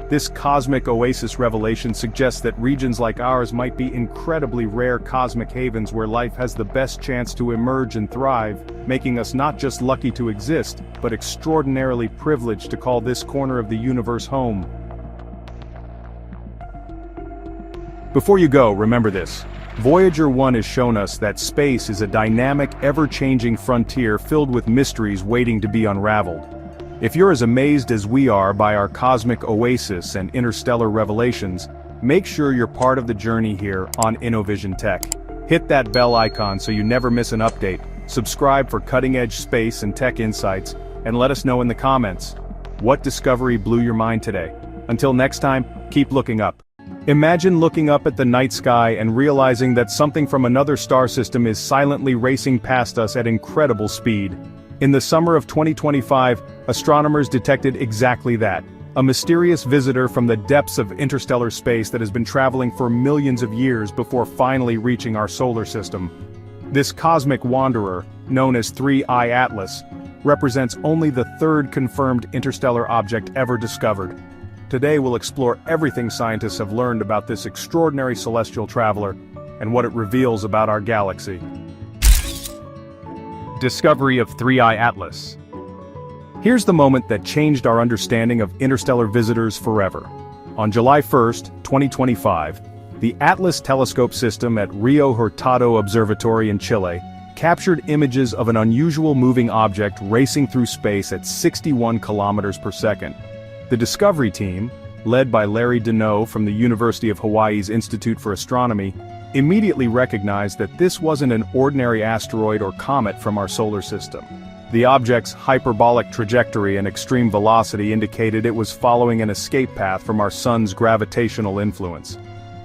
This cosmic oasis revelation suggests that regions like ours might be incredibly rare cosmic havens where life has the best chance to emerge and thrive, making us not just lucky to exist, but extraordinarily privileged to call this corner of the universe home. Before you go, remember this. Voyager 1 has shown us that space is a dynamic, ever-changing frontier filled with mysteries waiting to be unraveled. If you're as amazed as we are by our cosmic oasis and interstellar revelations, make sure you're part of the journey here on InnoVision Tech. Hit that bell icon so you never miss an update, subscribe for cutting-edge space and tech insights, and let us know in the comments, what discovery blew your mind today? Until next time, keep looking up. Imagine looking up at the night sky and realizing that something from another star system is silently racing past us at incredible speed. In the summer of 2025, astronomers detected exactly that. A mysterious visitor from the depths of interstellar space that has been traveling for millions of years before finally reaching our solar system. This cosmic wanderer, known as 3I Atlas, represents only the third confirmed interstellar object ever discovered. Today we'll explore everything scientists have learned about this extraordinary celestial traveler, and what it reveals about our galaxy. Discovery of 3I Atlas. Here's the moment that changed our understanding of interstellar visitors forever. On July 1, 2025, the Atlas telescope system at Rio Hurtado Observatory in Chile captured images of an unusual moving object racing through space at 61 kilometers per second. The Discovery team, led by Larry Deneau from the University of Hawaii's Institute for Astronomy, immediately recognized that this wasn't an ordinary asteroid or comet from our solar system. The object's hyperbolic trajectory and extreme velocity indicated it was following an escape path from our sun's gravitational influence.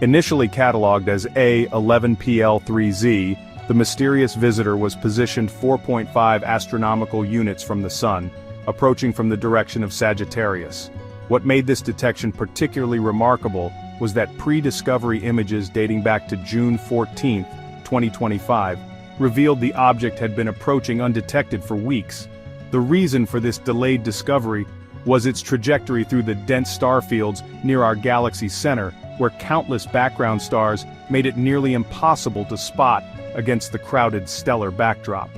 Initially catalogued as A11PL3Z, the mysterious visitor was positioned 4.5 astronomical units from the Sun, approaching from the direction of Sagittarius. What made this detection particularly remarkable was that pre-discovery images dating back to June 14, 2025, revealed the object had been approaching undetected for weeks. The reason for this delayed discovery was its trajectory through the dense star fields near our galaxy's center, where countless background stars made it nearly impossible to spot against the crowded stellar backdrop.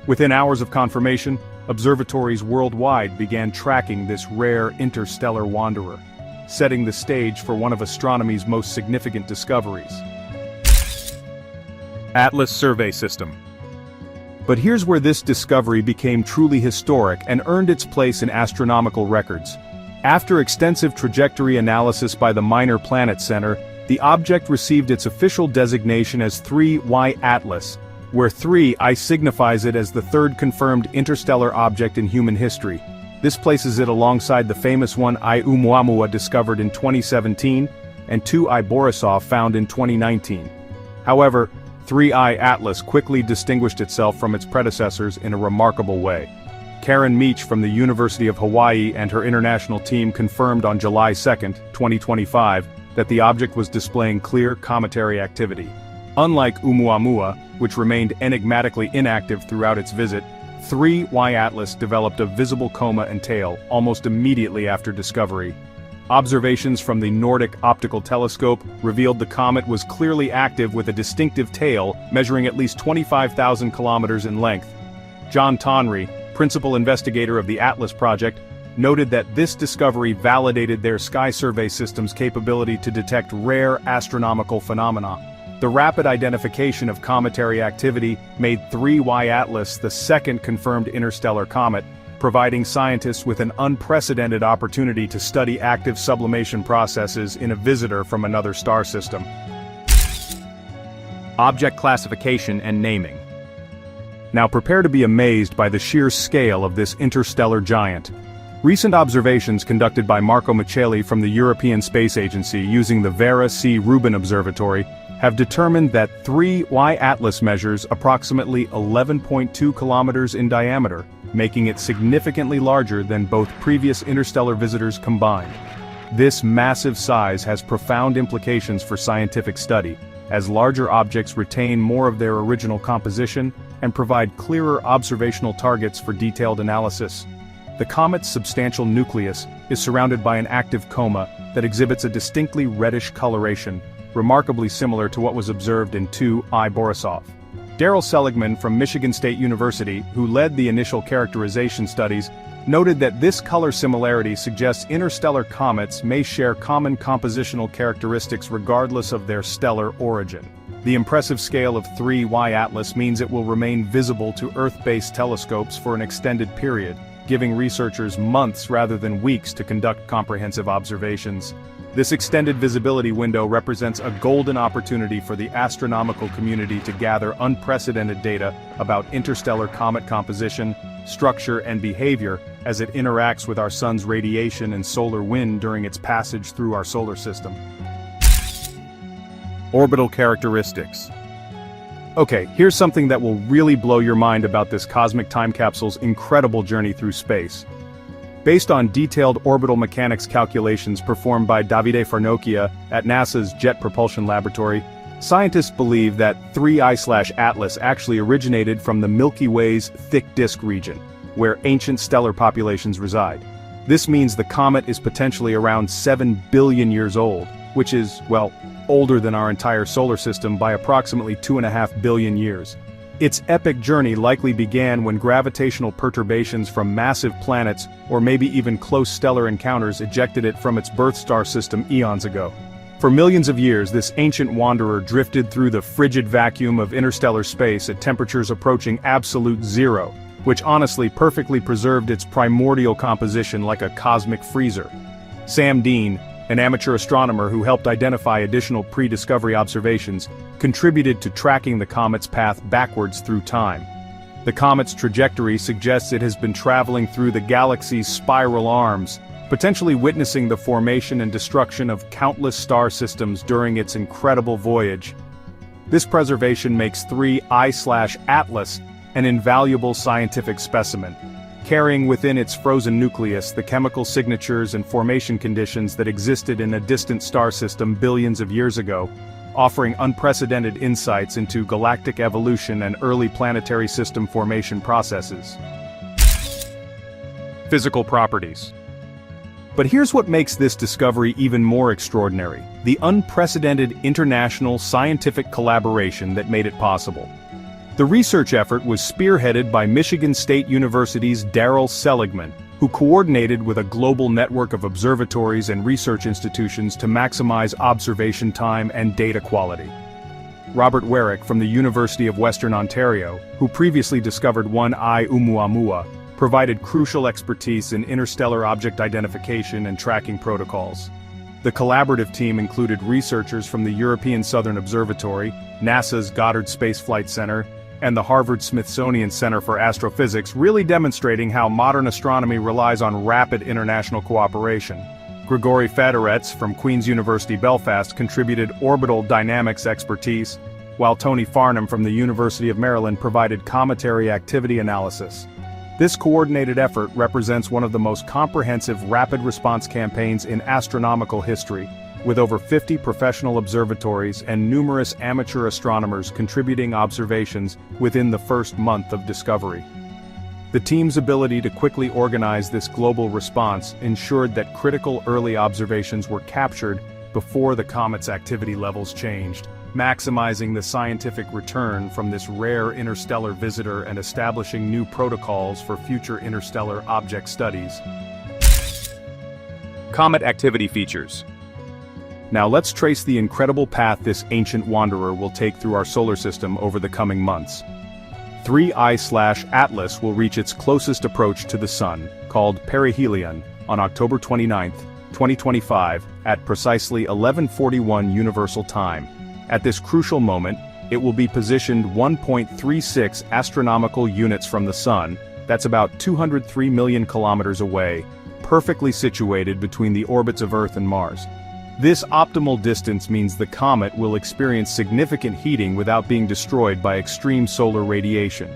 Within hours of confirmation, observatories worldwide began tracking this rare interstellar wanderer, setting the stage for one of astronomy's most significant discoveries. Atlas Survey System. But here's where this discovery became truly historic and earned its place in astronomical records. After extensive trajectory analysis by the Minor Planet Center, the object received its official designation as 3Y Atlas, where 3I signifies it as the third confirmed interstellar object in human history. This places it alongside the famous 1I Oumuamua discovered in 2017 and 2I Borisov found in 2019. However, 3I Atlas quickly distinguished itself from its predecessors in a remarkable way. Karen Meach from the University of Hawaii and her international team confirmed on July 2, 2025, that the object was displaying clear cometary activity. Unlike Oumuamua, which remained enigmatically inactive throughout its visit, 3Y Atlas developed a visible coma and tail almost immediately after discovery. Observations from the Nordic Optical Telescope revealed the comet was clearly active with a distinctive tail measuring at least 25,000 kilometers in length. John Tonry, principal investigator of the Atlas project, noted that this discovery validated their sky survey system's capability to detect rare astronomical phenomena. The rapid identification of cometary activity made 3Y Atlas the second confirmed interstellar comet, providing scientists with an unprecedented opportunity to study active sublimation processes in a visitor from another star system. Object classification and naming. Now prepare to be amazed by the sheer scale of this interstellar giant. Recent observations conducted by Marco Micheli from the European Space Agency using the Vera C. Rubin Observatory have determined that 3Y Atlas measures approximately 11.2 kilometers in diameter, making it significantly larger than both previous interstellar visitors combined. This massive size has profound implications for scientific study, as larger objects retain more of their original composition and provide clearer observational targets for detailed analysis. The comet's substantial nucleus is surrounded by an active coma that exhibits a distinctly reddish coloration, remarkably similar to what was observed in 2I Borisov. Daryl Seligman from Michigan State University, who led the initial characterization studies, noted that this color similarity suggests interstellar comets may share common compositional characteristics regardless of their stellar origin. The impressive scale of 3Y Atlas means it will remain visible to Earth-based telescopes for an extended period, giving researchers months rather than weeks to conduct comprehensive observations. This extended visibility window represents a golden opportunity for the astronomical community to gather unprecedented data about interstellar comet composition, structure, and behavior as it interacts with our sun's radiation and solar wind during its passage through our solar system. Orbital characteristics. Okay, here's something that will really blow your mind about this cosmic time capsule's incredible journey through space. Based on detailed orbital mechanics calculations performed by Davide Farnochia at NASA's Jet Propulsion Laboratory, scientists believe that 3I/Atlas actually originated from the Milky Way's thick disk region, where ancient stellar populations reside. This means the comet is potentially around 7 billion years old, which is, well, older than our entire solar system by approximately 2.5 billion years. Its epic journey likely began when gravitational perturbations from massive planets or maybe even close stellar encounters ejected it from its birth star system eons ago. For millions of years, this ancient wanderer drifted through the frigid vacuum of interstellar space at temperatures approaching absolute zero, which honestly perfectly preserved its primordial composition like a cosmic freezer. Sam Dean, an amateur astronomer who helped identify additional pre-discovery observations, contributed to tracking the comet's path backwards through time. The comet's trajectory suggests it has been traveling through the galaxy's spiral arms, potentially witnessing the formation and destruction of countless star systems during its incredible voyage. This preservation makes 3I/Atlas an invaluable scientific specimen, carrying within its frozen nucleus the chemical signatures and formation conditions that existed in a distant star system billions of years ago, offering unprecedented insights into galactic evolution and early planetary system formation processes. Physical properties. But here's what makes this discovery even more extraordinary: the unprecedented international scientific collaboration that made it possible. The research effort was spearheaded by Michigan State University's Daryl Seligman, who coordinated with a global network of observatories and research institutions to maximize observation time and data quality. Robert Warwick from the University of Western Ontario, who previously discovered 1I Oumuamua, provided crucial expertise in interstellar object identification and tracking protocols. The collaborative team included researchers from the European Southern Observatory, NASA's Goddard Space Flight Center, and the Harvard-Smithsonian Center for Astrophysics, really demonstrating how modern astronomy relies on rapid international cooperation. Grigory Fedorets from Queen's University Belfast contributed orbital dynamics expertise, while Tony Farnham from the University of Maryland provided cometary activity analysis. This coordinated effort represents one of the most comprehensive rapid response campaigns in astronomical history, with over 50 professional observatories and numerous amateur astronomers contributing observations within the first month of discovery. The team's ability to quickly organize this global response ensured that critical early observations were captured before the comet's activity levels changed, maximizing the scientific return from this rare interstellar visitor and establishing new protocols for future interstellar object studies. Comet activity features. Now let's trace the incredible path this ancient wanderer will take through our solar system over the coming months. 3I/Atlas will reach its closest approach to the Sun, called perihelion, on October 29, 2025, at precisely 11:41 Universal Time. At this crucial moment, it will be positioned 1.36 astronomical units from the Sun, that's about 203 million kilometers away, perfectly situated between the orbits of Earth and Mars. This optimal distance means the comet will experience significant heating without being destroyed by extreme solar radiation.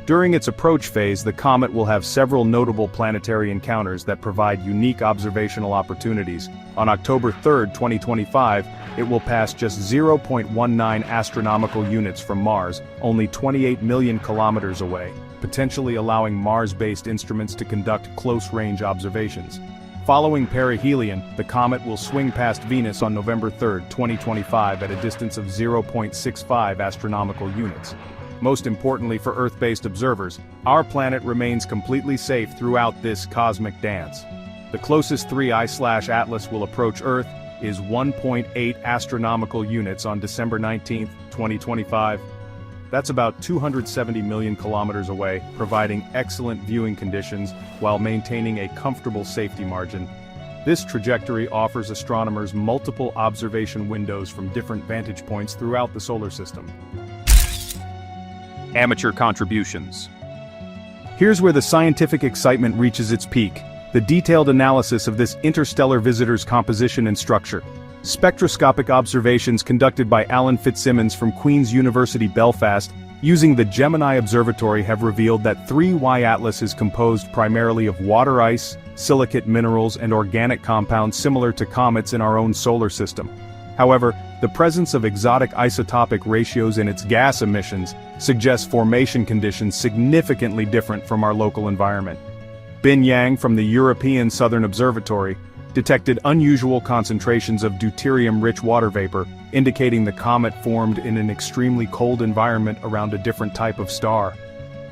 During its approach phase, the comet will have several notable planetary encounters that provide unique observational opportunities. On October 3, 2025, it will pass just 0.19 astronomical units from Mars, only 28 million kilometers away, potentially allowing Mars-based instruments to conduct close-range observations. Following perihelion, the comet will swing past Venus on November 3, 2025 at a distance of 0.65 astronomical units. Most importantly for Earth-based observers, our planet remains completely safe throughout this cosmic dance. The closest 3I/Atlas will approach Earth is 1.8 astronomical units on December 19, 2025. That's about 270 million kilometers away, providing excellent viewing conditions while maintaining a comfortable safety margin. This trajectory offers astronomers multiple observation windows from different vantage points throughout the solar system. Amateur contributions. Here's where the scientific excitement reaches its peak: the detailed analysis of this interstellar visitor's composition and structure. Spectroscopic observations conducted by Alan Fitzsimmons from Queen's University Belfast using the Gemini Observatory have revealed that 3Y Atlas is composed primarily of water ice, silicate minerals, and organic compounds similar to comets in our own solar system. However, the presence of exotic isotopic ratios in its gas emissions suggests formation conditions significantly different from our local environment. Bin Yang from the European Southern Observatory detected unusual concentrations of deuterium-rich water vapor, indicating the comet formed in an extremely cold environment around a different type of star.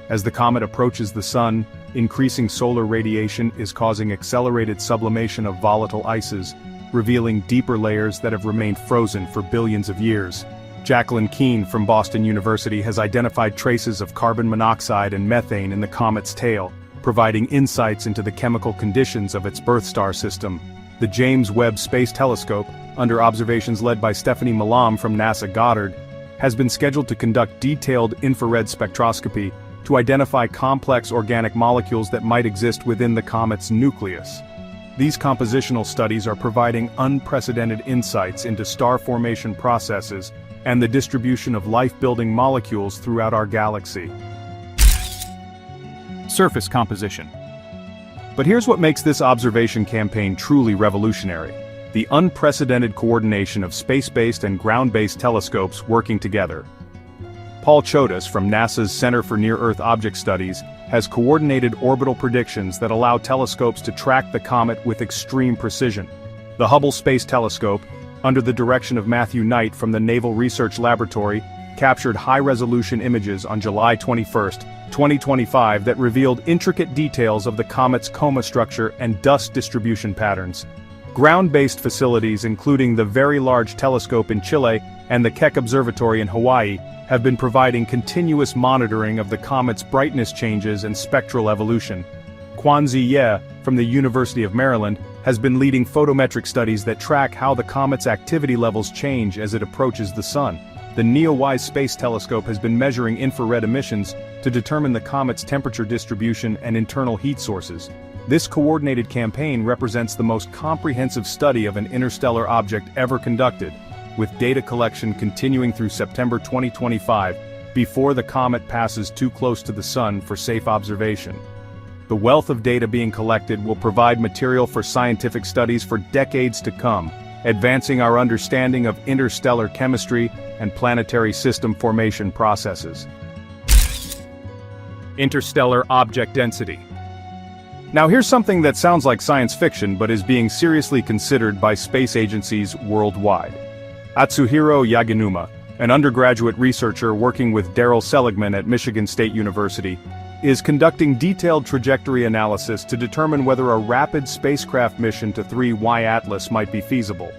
As the comet approaches the Sun, increasing solar radiation is causing accelerated sublimation of volatile ices, revealing deeper layers that have remained frozen for billions of years. Jacqueline Keene from Boston University has identified traces of carbon monoxide and methane in the comet's tail, providing insights into the chemical conditions of its birth star system. The James Webb Space Telescope, under observations led by Stephanie Malam from NASA Goddard, has been scheduled to conduct detailed infrared spectroscopy to identify complex organic molecules that might exist within the comet's nucleus. These compositional studies are providing unprecedented insights into star formation processes and the distribution of life-building molecules throughout our galaxy. Surface composition. But here's what makes this observation campaign truly revolutionary: the unprecedented coordination of space-based and ground-based telescopes working together. Paul Chodas from NASA's Center for Near-Earth Object Studies has coordinated orbital predictions that allow telescopes to track the comet with extreme precision. The Hubble Space Telescope, under the direction of Matthew Knight from the Naval Research Laboratory, captured high-resolution images on July 21, 2025 that revealed intricate details of the comet's coma structure and dust distribution patterns. Ground-based facilities including the Very Large Telescope in Chile and the Keck Observatory in Hawaii have been providing continuous monitoring of the comet's brightness changes and spectral evolution. Quanzi Ye, from the University of Maryland, has been leading photometric studies that track how the comet's activity levels change as it approaches the Sun. The NEOWISE Space Telescope has been measuring infrared emissions to determine the comet's temperature distribution and internal heat sources. This coordinated campaign represents the most comprehensive study of an interstellar object ever conducted, with data collection continuing through September 2025, before the comet passes too close to the Sun for safe observation. The wealth of data being collected will provide material for scientific studies for decades to come, advancing our understanding of interstellar chemistry and planetary system formation processes. Interstellar object density. Now here's something that sounds like science fiction but is being seriously considered by space agencies worldwide. Atsuhiro Yaginuma, an undergraduate researcher working with Daryl Seligman at Michigan State University, is conducting detailed trajectory analysis to determine whether a rapid spacecraft mission to 3Y Atlas might be feasible.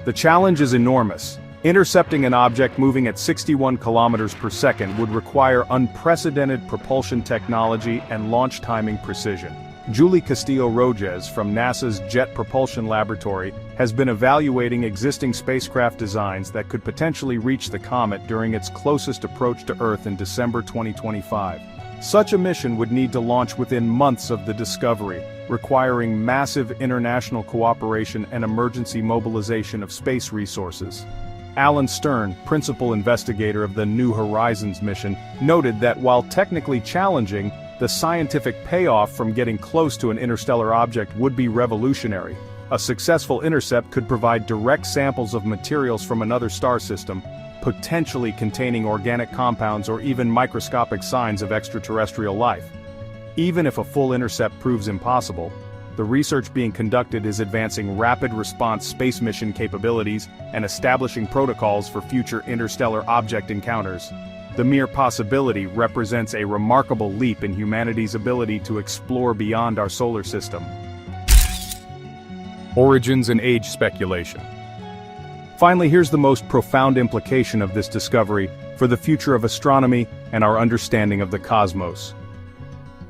The challenge is enormous. Intercepting an object moving at 61 kilometers per second would require unprecedented propulsion technology and launch timing precision. Julie Castillo-Roges from NASA's Jet Propulsion Laboratory has been evaluating existing spacecraft designs that could potentially reach the comet during its closest approach to Earth in December 2025. Such a mission would need to launch within months of the discovery, requiring massive international cooperation and emergency mobilization of space resources. Alan Stern, principal investigator of the New Horizons mission, noted that while technically challenging, the scientific payoff from getting close to an interstellar object would be revolutionary. A successful intercept could provide direct samples of materials from another star system, potentially containing organic compounds or even microscopic signs of extraterrestrial life. Even if a full intercept proves impossible, the research being conducted is advancing rapid response space mission capabilities and establishing protocols for future interstellar object encounters. The mere possibility represents a remarkable leap in humanity's ability to explore beyond our solar system. Origins and age speculation. Finally, here's the most profound implication of this discovery for the future of astronomy and our understanding of the cosmos.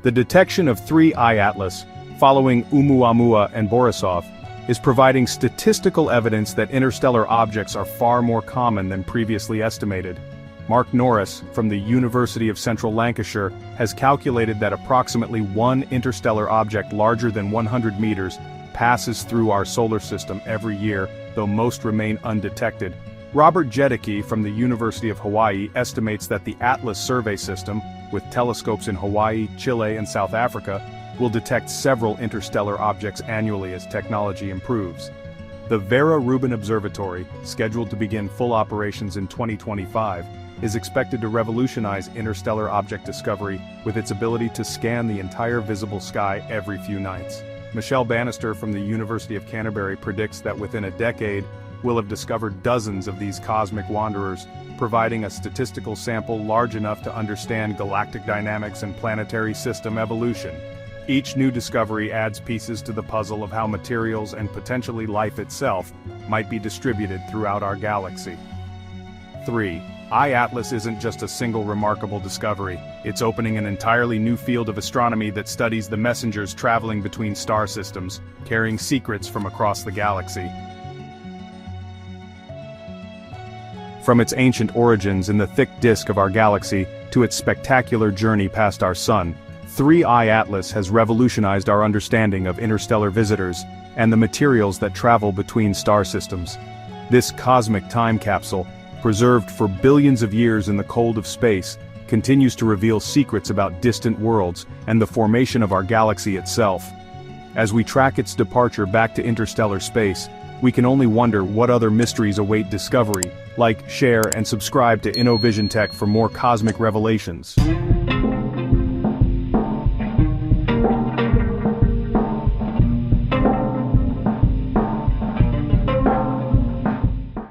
The detection of 3I Atlas, following Oumuamua and Borisov, is providing statistical evidence that interstellar objects are far more common than previously estimated. Mark Norris, from the University of Central Lancashire, has calculated that approximately one interstellar object larger than 100 meters passes through our solar system every year, though most remain undetected. Robert Jedicke from the University of Hawaii estimates that the Atlas survey system, with telescopes in Hawaii, Chile, and South Africa, will detect several interstellar objects annually as technology improves. The Vera Rubin Observatory, scheduled to begin full operations in 2025, is expected to revolutionize interstellar object discovery with its ability to scan the entire visible sky every few nights. Michelle Bannister from the University of Canterbury predicts that within a decade, we'll have discovered dozens of these cosmic wanderers, providing a statistical sample large enough to understand galactic dynamics and planetary system evolution. Each new discovery adds pieces to the puzzle of how materials and potentially life itself might be distributed throughout our galaxy. 3. I-Atlas isn't just a single remarkable discovery, it's opening an entirely new field of astronomy that studies the messengers traveling between star systems, carrying secrets from across the galaxy. From its ancient origins in the thick disk of our galaxy to its spectacular journey past our sun, 3I Atlas has revolutionized our understanding of interstellar visitors, and the materials that travel between star systems. This cosmic time capsule, preserved for billions of years in the cold of space, continues to reveal secrets about distant worlds and the formation of our galaxy itself. As we track its departure back to interstellar space, we can only wonder what other mysteries await discovery. Like, share, and subscribe to InnoVision Tech for more cosmic revelations.